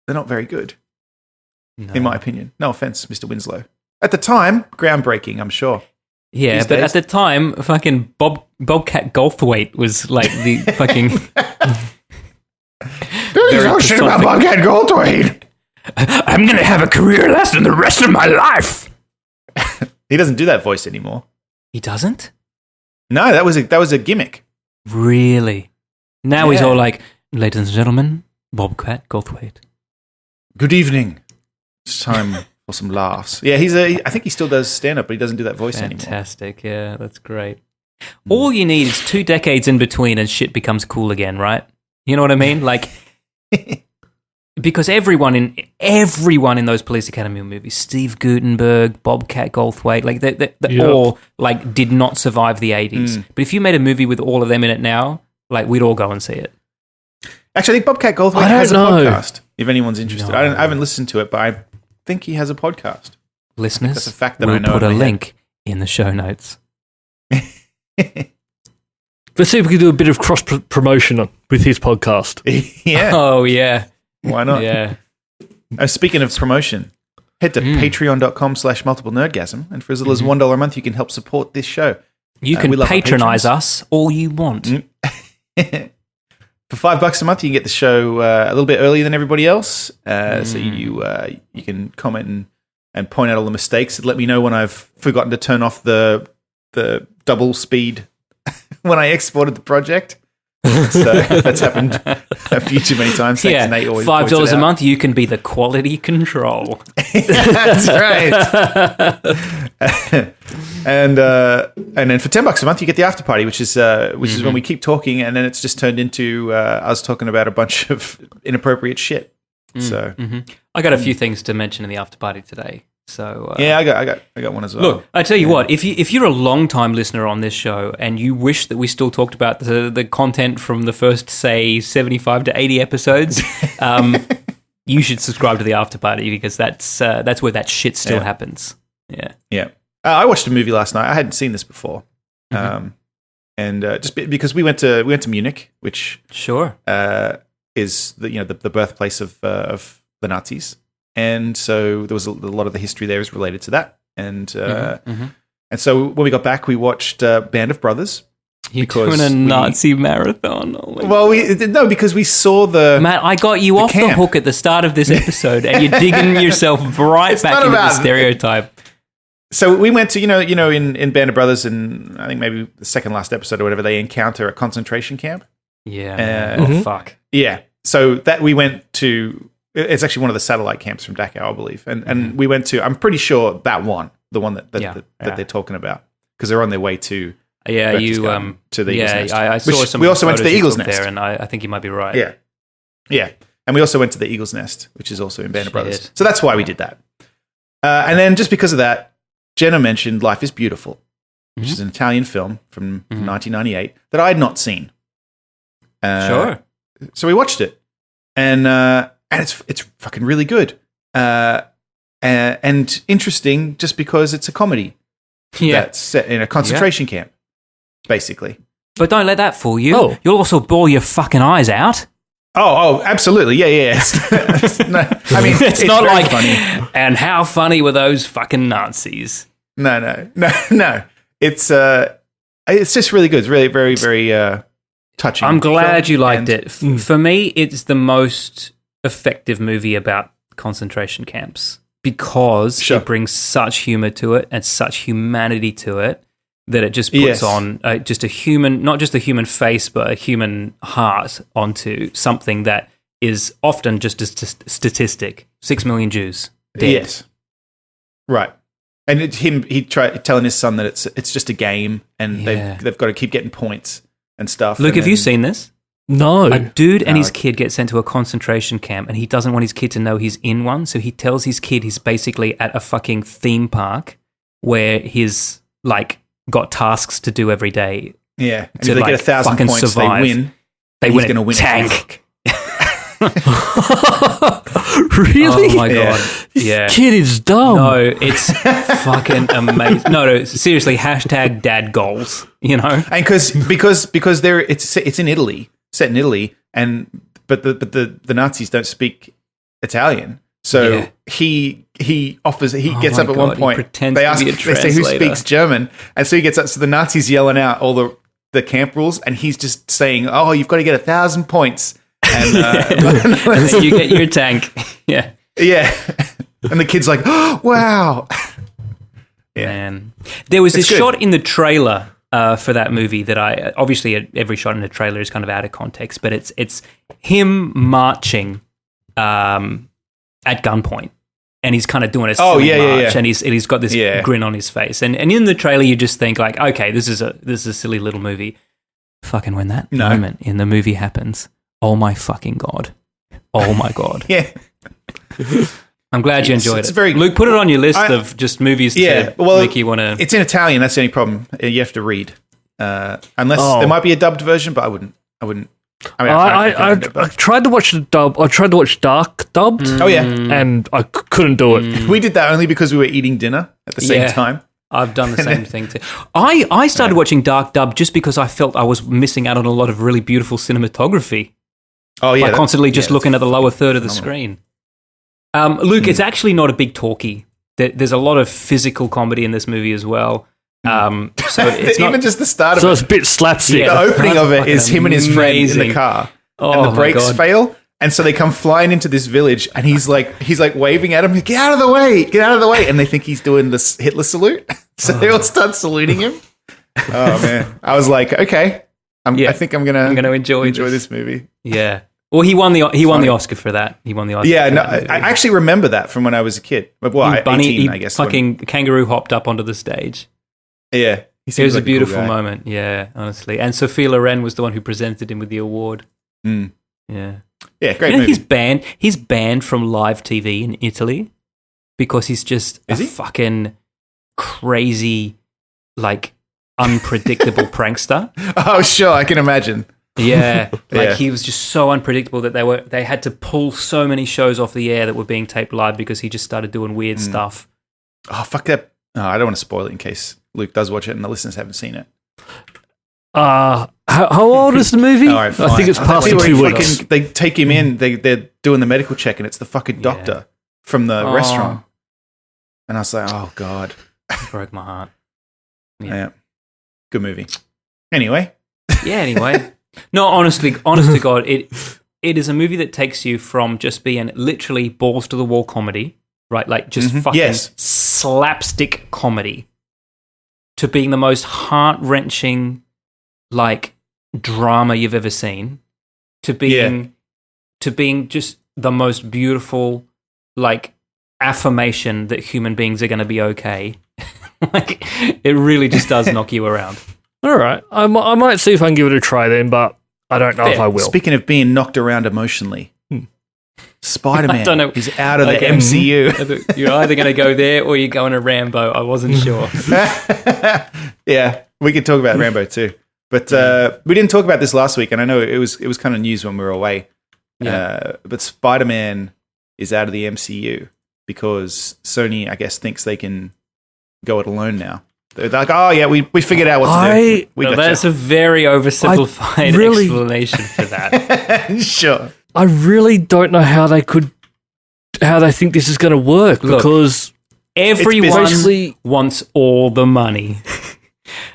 very good. No. In my opinion. No offense, Mr. Winslow. At the time, groundbreaking, I'm sure. Yeah, but at the time, fucking Bobcat Goldthwait was like the fucking There's no shit about Bobcat Goldthwait. I'm going to have a career lasting the rest of my life. He doesn't do that voice anymore. He doesn't? No, that was a gimmick. Really? Now he's all like, ladies and gentlemen, Bobcat Goldthwait. Good evening. It's time for some laughs. Yeah, I think he still does stand-up, but he doesn't do that voice anymore. Fantastic, yeah, that's great. All you need is 2 decades in between and shit becomes cool again, right? You know what I mean? Like... Because everyone in those Police Academy movies, Steve Guttenberg, Bobcat Goldthwait, like they all like did not survive the 80s. But if you made a movie with all of them in it now, like we'd all go and see it. Actually, I think Bobcat Goldthwait has a podcast. If anyone's interested, I haven't listened to it, but I think he has a podcast. Listeners, that's a fact that we'll I know. Put a link in the show notes. Let's see if we can do a bit of cross promotion with his podcast. Yeah. Oh yeah. Why not? Yeah. Speaking of promotion, head to patreon.com/multiple nerdgasm, and for as little as $1 a month, you can help support this show. You can patronize us all you want. For For $5 a month, you can get the show a little bit earlier than everybody else. So you can comment and point out all the mistakes. Let me know when I've forgotten to turn off the double speed when I exported the project. So that's happened a few too many times. Thanks, Nate always $5 a month, you can be the quality control. That's right. And then for $10 a month, you get the after party, which is when we keep talking, and then it's just turned into us talking about a bunch of inappropriate shit. So I got a few things to mention in the after party today. So yeah, I got one as well. Look, I tell you what, if you're a long time listener on this show and you wish that we still talked about the content from the first, say, 75 to 80 episodes, you should subscribe to the after party because that's where that shit still happens. Yeah. I watched a movie last night. I hadn't seen this before, and just because we went to Munich, which is the birthplace of the Nazis. And so there was a lot of the history there is related to that. And and so when we got back, we watched Band of Brothers. You're doing a Nazi marathon. Because we saw the... Matt, I got you off the hook at the start of this episode, and you're digging yourself right back into the stereotype. So we went to, in Band of Brothers, and I think maybe the second last episode or whatever, they encounter a concentration camp. Yeah. Fuck. Yeah. So that we went to... It's actually one of the satellite camps from Dachau, I believe. And we went to, I'm pretty sure the one that they're talking about, because they're on their way to to the Eagle's Nest. I saw some. We also went to the Eagle's Nest there, and I think you might be right. Yeah. And we also went to the Eagle's Nest, which is also in Band of Brothers. So that's why we did that. And then just because of that, Jenna mentioned Life is Beautiful, which is an Italian film from 1998 that I had not seen. Sure. So we watched it, and it's fucking really good, and interesting just because it's a comedy that's set in a concentration camp, basically. But don't let that fool you. Oh. You'll also bawl your fucking eyes out. Oh, absolutely, yeah. No, I mean, it's not like funny. And how funny were those fucking Nazis? No. It's just really good. It's really very, very touching. I'm glad you liked it. For me, it's the most effective movie about concentration camps because it brings such humor to it and such humanity to it that it just puts on just a human, not just a human face, but a human heart onto something that is often just a statistic. 6 million Jews dead. Yes. Right. And he tried telling his son that it's just a game and they've got to keep getting points and stuff. Luke, have you seen this? No. A dude and his kid get sent to a concentration camp and he doesn't want his kid to know he's in one, so he tells his kid he's basically at a fucking theme park where he's got tasks to do every day. Yeah. And if they get 1,000 points, survive. they win. He's going to win tank. Really? Oh my god! Yeah, this kid is dumb. No, it's fucking amazing. No, seriously. # dad goals. And because it's in Italy, set in Italy, but the Nazis don't speak Italian, so he gets up at one point. They say who speaks German, and so he gets up. So the Nazis yelling out all the camp rules, and he's just saying, "Oh, you've got to get 1,000 points." And you get your tank. Yeah. And the kid's like, oh, wow. Yeah. Man. There was this shot in the trailer for that movie that obviously every shot in the trailer is kind of out of context, but it's him marching at gunpoint. And he's kind of doing a silly march, and he's got this grin on his face. And in the trailer, you just think like, okay, this is a silly little movie. Fucking when that moment in the movie happens, oh my fucking god! Oh my god! Yeah, I'm glad you enjoyed it. Luke, put it on your list of just movies to make you want to. It's in Italian. That's the only problem. You have to read, unless there might be a dubbed version, but I wouldn't. I mean, I tried to watch the dub. I tried to watch Dark dubbed. Oh yeah, and I couldn't do it. We did that only because we were eating dinner at the same time. I've done the same thing too. I started watching Dark dub just because I felt I was missing out on a lot of really beautiful cinematography. Oh yeah, by constantly just looking at the lower third of the screen. Luke, it's actually not a big talkie. There's a lot of physical comedy in this movie as well. So it's even just the start of it. So it's a bit slapstick. The opening of it is him and his friend in the car. and the brakes fail. And so they come flying into this village, and he's like waving at him, get out of the way, and they think he's doing this Hitler salute, so they all start saluting him. Oh man, I was like, okay, I think I'm gonna enjoy this movie. Yeah. Well, he won the Oscar for that. He won the Oscar. Yeah, no, I actually remember that from when I was a kid. Well, 18, I guess. Fucking kangaroo hopped up onto the stage. Yeah, it was a beautiful moment. Yeah, honestly. And Sophie Loren was the one who presented him with the award. Mm. Yeah. Yeah, great movie. He's banned from live TV in Italy because he's just fucking crazy, like, unpredictable prankster. Oh, sure, I can imagine. Yeah, he was just so unpredictable that they had to pull so many shows off the air that were being taped live because he just started doing weird stuff. Oh, fuck that. No, I don't want to spoil it in case Luke does watch it and the listeners haven't seen it. How old is the movie? All right, I think it's past 2 weeks. They take him in, they're doing the medical check, and it's the fucking doctor from the restaurant. And I was like, oh, God. It broke my heart. Yeah. Good movie. Anyway. No, honest to God, it is a movie that takes you from just being literally balls to the wall comedy, right? Like just fucking slapstick comedy, to being the most heart-wrenching, like, drama you've ever seen, to being just the most beautiful, like, affirmation that human beings are going to be okay. Like, it really just does knock you around. All right. I might see if I can give it a try then, but I don't know if I will. Speaking of being knocked around emotionally, Spider-Man is out of the MCU. You're either going to go there or you're going to Rambo. I wasn't sure. Yeah, we could talk about Rambo too. But we didn't talk about this last week, and I know it was kind of news when we were away. Yeah. But Spider-Man is out of the MCU because Sony, I guess, thinks they can go it alone now. They're like, oh yeah, we figured out what to do. That's a very oversimplified explanation for that. Sure. I really don't know how they think this is going to work. Look, because everyone wants all the money.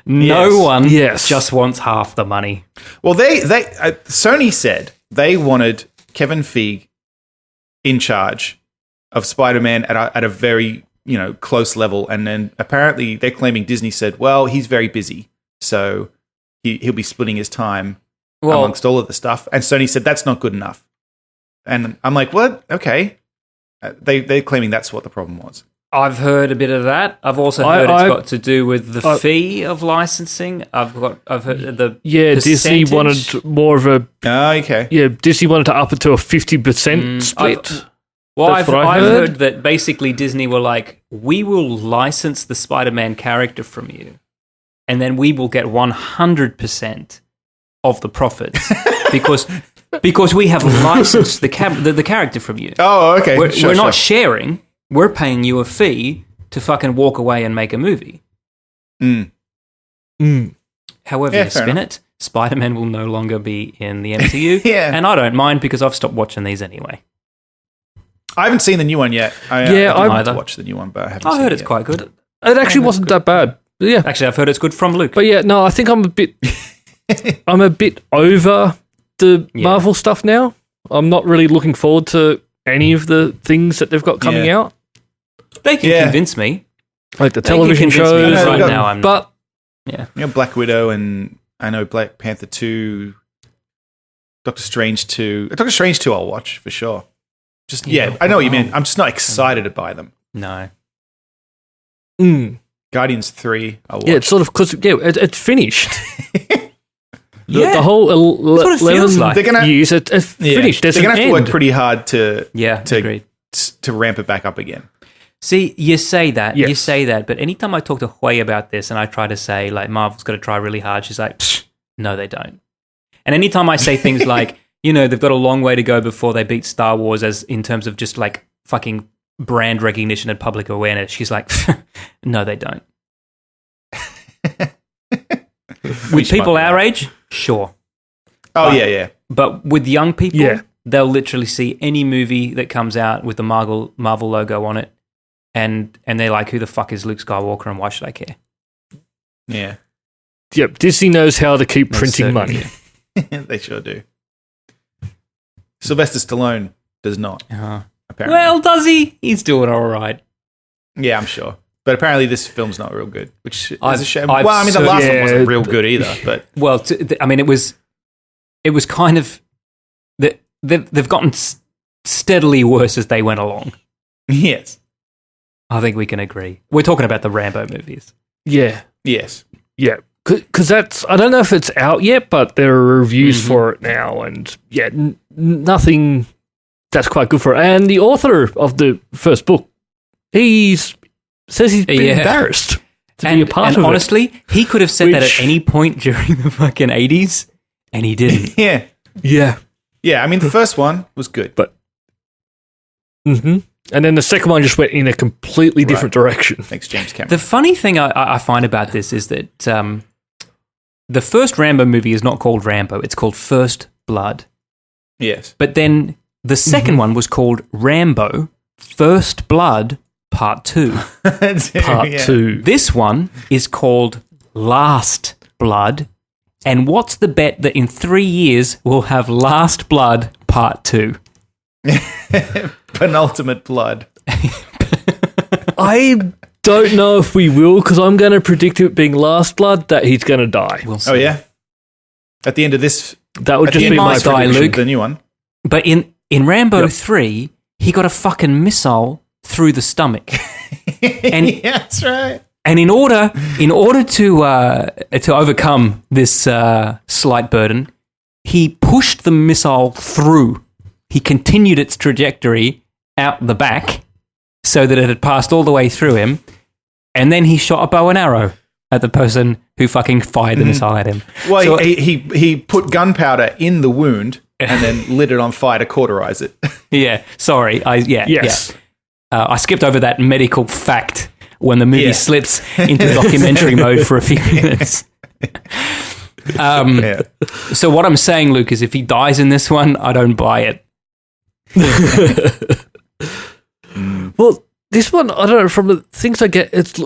No one just wants half the money. Well, Sony said they wanted Kevin Feige in charge of Spider-Man at a very close level, and then apparently they're claiming Disney said, well, he's very busy, so he'll be splitting his time amongst all of the stuff. And Sony said that's not good enough. And I'm like, what? Okay. They're claiming that's what the problem was. I've heard a bit of that. I've also heard it's got to do with the fee of licensing. I've heard the Disney wanted more of a. Oh, okay. Yeah, Disney wanted to up it to a 50% split. I've heard that basically Disney were like, we will license the Spider-Man character from you, and then we will get 100% of the profits because we have licensed the character from you. Oh, okay. We're not sharing. We're paying you a fee to fucking walk away and make a movie. However you spin it, Spider-Man will no longer be in the MCU. And I don't mind because I've stopped watching these anyway. I haven't seen the new one yet. I haven't watched the new one, but I haven't seen it. I heard it's quite good. It actually wasn't that bad. Yeah. Actually, I've heard it's good from Luke. But yeah, no, I think I'm a bit over the Marvel stuff now. I'm not really looking forward to any of the things that they've got coming out. They can convince me. Like the television shows. Right now, I'm but Black Widow, and I know Black Panther 2, Doctor Strange 2. Doctor Strange 2 I'll watch for sure. I know what you mean. I'm just not excited to buy them. No. Guardians 3 I'll watch. Yeah, it's sort of because it's finished. The whole that's what it feels like. Years, it's finished. They're going to have to work pretty hard to ramp it back up again. See, you say that, but anytime I talk to Hui about this and I try to say, like, Marvel's got to try really hard, she's like, no, they don't. And anytime I say things like, they've got a long way to go before they beat Star Wars as in terms of just, like, fucking brand recognition and public awareness, she's like, no, they don't. With people our age, sure. Oh, yeah. But with young people, they'll literally see any movie that comes out with the Marvel logo on it, and they're like, who the fuck is Luke Skywalker and why should I care? Yeah. Yep, Disney knows how to keep printing money. They sure do. Sylvester Stallone does not. Apparently. Well, does he? He's doing all right. Yeah, I'm sure. But apparently this film's not real good, which is a shame. I've Well, I mean, the last one Yeah, wasn't real good either, but... Well, I mean, it was kind of... They've gotten steadily worse as they went along. Yes. I think we can agree. We're talking about the Rambo movies. Yeah. Yes. Yeah. Because that's, I don't know if it's out yet, but there are reviews for it now. And yeah, nothing that's quite good for it. And the author of the first book, says he's been embarrassed to be a part of honestly, it. he could have said that at any point during the fucking 80s, and he didn't. Yeah. Yeah. Yeah, I mean, the first one was good. But. And then the second one just went in a completely different direction. Thanks, James Cameron. The funny thing I find about this is that the first Rambo movie is not called Rambo, it's called First Blood. Yes. But then the second one was called Rambo First Blood Part 2. Part 2. This one is called Last Blood. And what's the bet that in 3 years we'll have Last Blood Part 2? Penultimate blood. I don't know if we will, because I'm going to predict it being Last Blood that he's going to die. We'll see. Oh, yeah? At the end of this... That would just be my die, prediction. Luke. The new one. But in Rambo 3, he got a fucking missile through the stomach. And Yeah, that's right. And in order to overcome this slight burden, he pushed the missile through. He continued its trajectory out the back so that it had passed all the way through him, and then he shot a bow and arrow at the person who fucking fired the missile at him. Well, So- he put gunpowder in the wound and then lit it on fire to cauterize it. Yeah, sorry. Yes. I skipped over that medical fact when the movie Yeah. slips into documentary mode for a few minutes. Yeah. So what I'm saying, Luke, is if he dies in this one, I don't buy it. Well, this one, I don't know, from the things I get, it's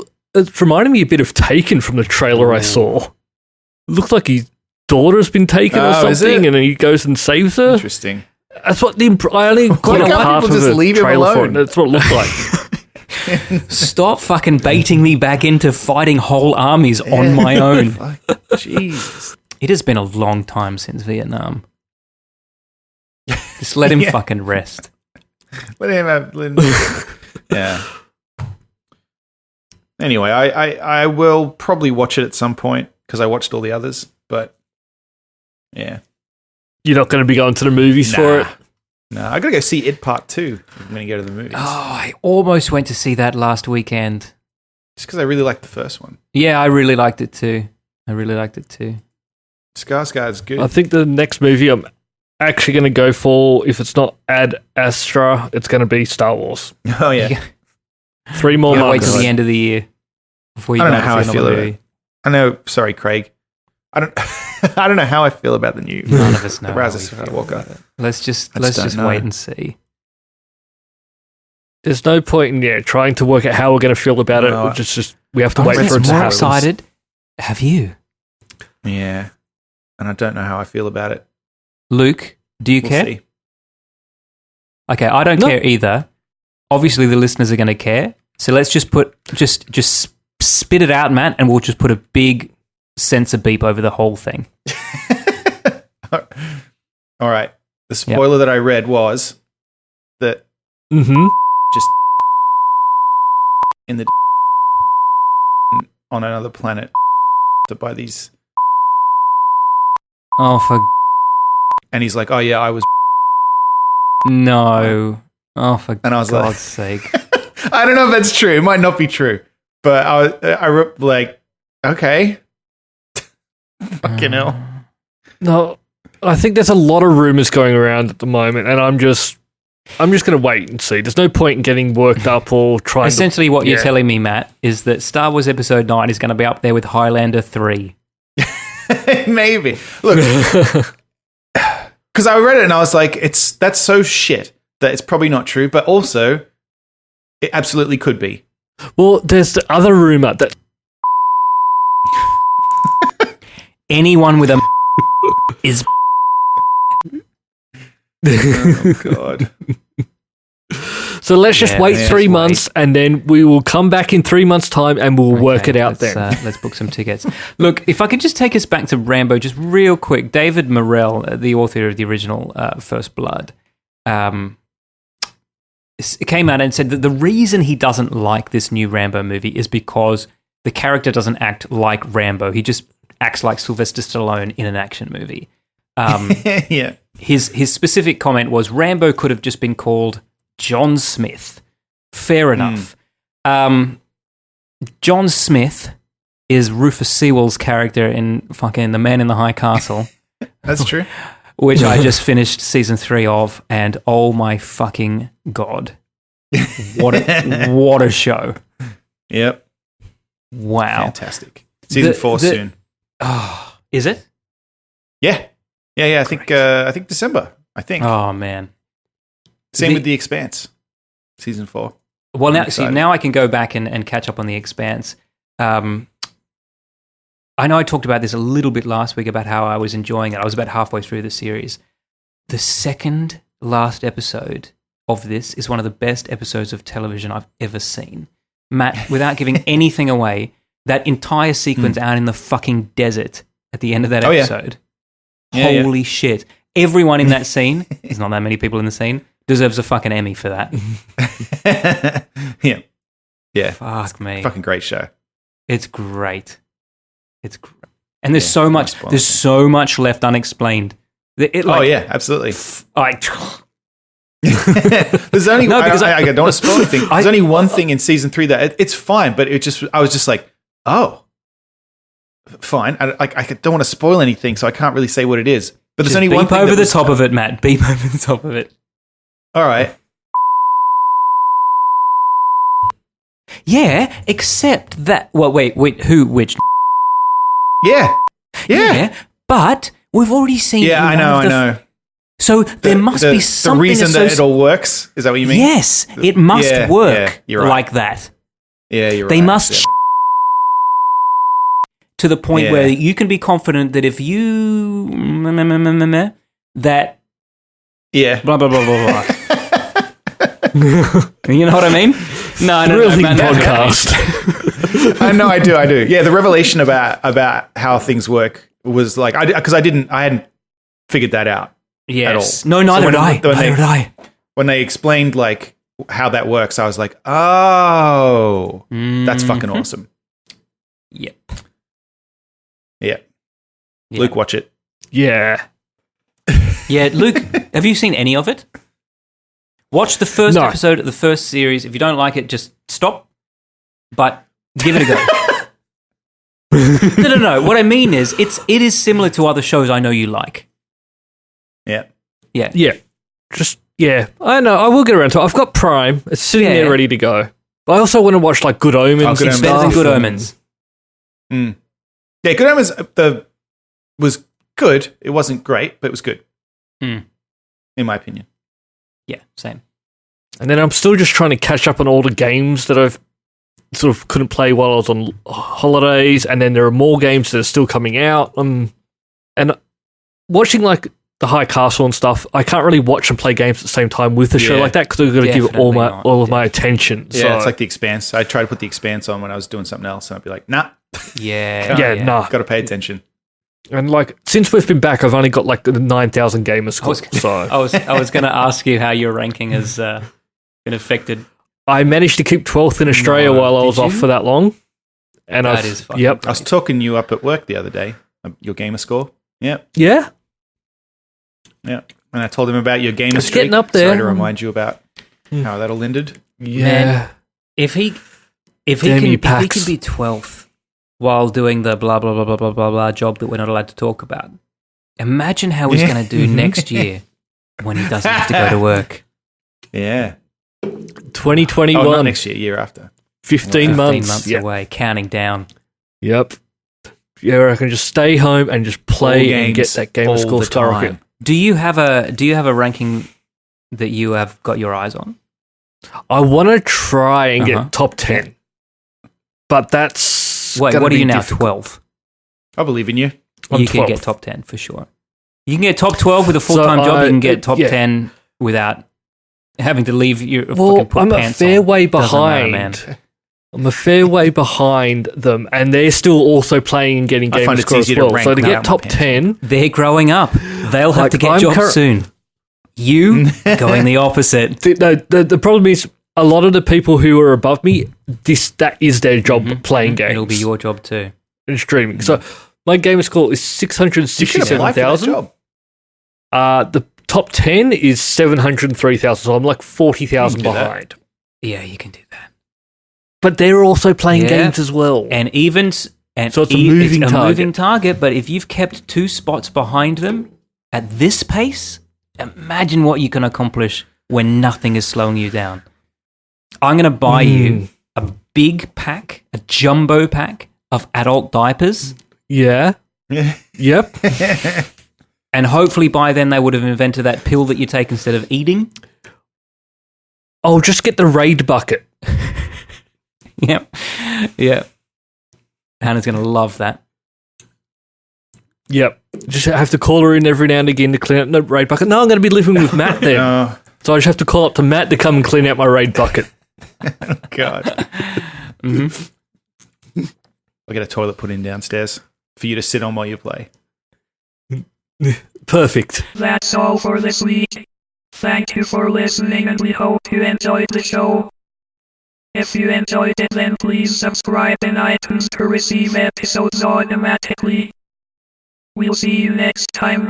reminding me a bit of Taken from the trailer I saw. It looks like his daughter's been taken or Oh, is something, it? and then he goes and saves her. Interesting. That's what I only got Why a can't part people of just the leave him trailer for it, alone? and that's what it looked like. Stop fucking baiting me back into fighting whole armies on my own. Fuck, Jesus. It has been a long time since Vietnam. Just let him Yeah. fucking rest. Let him have... Yeah. Anyway, I will probably watch it at some point because I watched all the others, but yeah. You're not going to be going to the movies for it? No, I got to go see It Part 2 I'm going to go to the movies. Oh, I almost went to see that last weekend. Just because I really liked the first one. Yeah, I really liked it too. Skarsgård's good. I think the next movie I'm actually going to go for, if it's not Ad Astra, it's going to be Star Wars. Oh, yeah. Yeah. 3 more You gotta wait months. till the end of the year before you I don't go know to how I see feel another about movie. I know, sorry, Craig. I don't I don't know how I feel about the new None of us know. the how Rise we of feel Skywalker. about it. Let's just don't know. wait and see. There's no point in trying to work out how we're going to feel about No, it. Just we have to I'm wait for it to more happen. excited. Have you, Yeah. And I don't know how I feel about it. Luke? Do you We'll care? see. Okay, I don't No. care either. Obviously, the listeners are going to care. So let's just just spit it out, Matt, and we'll just put a big sensor beep over the whole thing. All right. The spoiler that I read was that Mm-hmm. just in the on another planet by these, Oh, for and he's like, "Oh yeah, I was." no! Oh, for And I was like- God's sake! I don't know if that's true. It might not be true, but I wrote like, okay, fucking hell. No, I think there's a lot of rumors going around at the moment, and I'm just going to wait and see. There's no point in getting worked up or trying Essentially, what you're yeah. telling me, Matt, is that Star Wars Episode 9 is going to be up there with Highlander 3. Maybe look, because I read it and I was like, that's so shit that it's probably not true, but also it absolutely could be. Well, there's the other rumor that Anyone with a is Oh, God. So let's just wait 3 months, and then we will come back in 3 months' time, and we'll work it out then. Let's book some tickets. Look, if I could just take us back to Rambo, just real quick. David Morrell, the author of the original First Blood, came out and said that the reason he doesn't like this new Rambo movie is because the character doesn't act like Rambo. He just acts like Sylvester Stallone in an action movie. Yeah. His specific comment was Rambo could have just been called John Smith. Fair enough. John Smith is Rufus Sewell's character in fucking The Man in the High Castle. That's true. Which I just finished season 3 of, and oh my fucking God. What a show. Yep. Wow. Fantastic. Season 4 soon. Oh, is it? Yeah. I think December. I think. Oh man. Same with The Expanse. Season 4. Well, now I can go back and catch up on The Expanse. I know I talked about this a little bit last week about how I was enjoying it. I was about halfway through the series. The second last episode of this is one of the best episodes of television I've ever seen. Matt, without giving anything away, that entire sequence out in the fucking desert at the end of that episode. Yeah. Holy shit. Everyone in that scene, there's not that many people in the scene, deserves a fucking Emmy for that. Yeah. Fuck me. Fucking great show. It's great. And there's so much left unexplained. Absolutely. There's only I don't want to spoil anything. There's only one thing in season 3 that it's fine, but I was just like, oh, fine. I don't want to spoil anything, so I can't really say what it is. But there's only one thing. Beep over the top of it, Matt. Beep over the top of it. All right. Yeah, except that. Well, wait. Who? Which? Yeah. But we've already seen. Yeah, I know. So there must be something. The reason that it all works is that what you mean? Yes, it must work like that. Yeah, you're right. They must to the point where you can be confident that if you that blah blah blah blah blah. You know what I mean? No, podcast. I know, I do. Yeah, the revelation about how things work was like I hadn't figured that out. Yes. At all. No, neither did I. When they explained like how that works, I was like, oh, that's fucking awesome. Yep. Yeah. Luke, watch it. Yeah. Yeah, Luke, have you seen any of it? Watch the first episode of the first series. If you don't like it, just stop. But give it a go. No. What I mean is, it is similar to other shows I know you like. Yeah. I know. I will get around to it. I've got Prime. It's sitting there ready to go. But I also want to watch like Good Omens. It's better than Good Omens. Yeah, Good Omens was good. It wasn't great, but it was good. In my opinion. Yeah, same. And then I'm still just trying to catch up on all the games that I've sort of couldn't play while I was on holidays, and then there are more games that are still coming out. And watching like the High Castle and stuff, I can't really watch and play games at the same time with a show like that because I've got to give all of my attention. Yeah, so, it's like The Expanse. I tried to put The Expanse on when I was doing something else, and I'd be like, nah. Nah. Got to pay attention. And like since we've been back, I've only got like the 9,000 gamer score. I was going to ask you how your ranking has been affected. I managed to keep 12th in Australia while I was off for that long. And that is fucking I was talking you up at work the other day. Your gamer score. Yep. Yeah. Yeah. And I told him about your gamer streak. Getting up there. Sorry to remind you about how that all ended. Yeah. Man, if he can be 12th while doing the blah blah blah blah blah blah blah job that we're not allowed to talk about, imagine how he's going to do next year when he doesn't have to go to work. Yeah. 2021. Not next year after. 15 months away, counting down. Yep. Yeah, I can just stay home and just play and get that gamer score skyrocket. Do you have a ranking that you have got your eyes on? I want to try and get top 10. But that's what are you now, difficult. 12? I believe in you. You can get top 10 for sure. You can get top 12 with a full-time job. You can get top yeah. 10 without having to leave your Well, fucking put I'm a pants fair on. way Doesn't matter, behind. man. I'm a fair way behind them, and they're still also playing and getting I game find it's score as easier to well. rank So to without get top my pants. 10, They're growing up. They'll have Like, to get I'm jobs soon. You going the opposite. the problem is a lot of the people who are above me, that is their job playing games. It'll be your job too. And streaming. So my gamer score is You should apply for that 667,000. job. The top 10 is 703,000, so I'm like 40,000 You can do that. behind. Yeah, you can do that. But they're also playing Yeah. games as well. And even so So it's a moving target. moving target. But if you've kept 2 spots behind them at this pace, imagine what you can accomplish when nothing is slowing you down. I'm going to buy you a big pack, a jumbo pack of adult diapers, Yeah. Yep. and hopefully by then they would have invented that pill that you take instead of eating. I'll just get the raid bucket. Yep. Yeah. Hannah's going to love that. Yep. Just have to call her in every now and again to clean out the raid bucket. No, I'm going to be living with Matt then. Oh, So I just have to call up to Matt to come and clean out my raid bucket. God. I'll get a toilet put in downstairs for you to sit on while you play. Perfect. That's all for this week. Thank you for listening and we hope you enjoyed the show. If you enjoyed it, then please subscribe in iTunes to receive episodes automatically. We'll see you next time.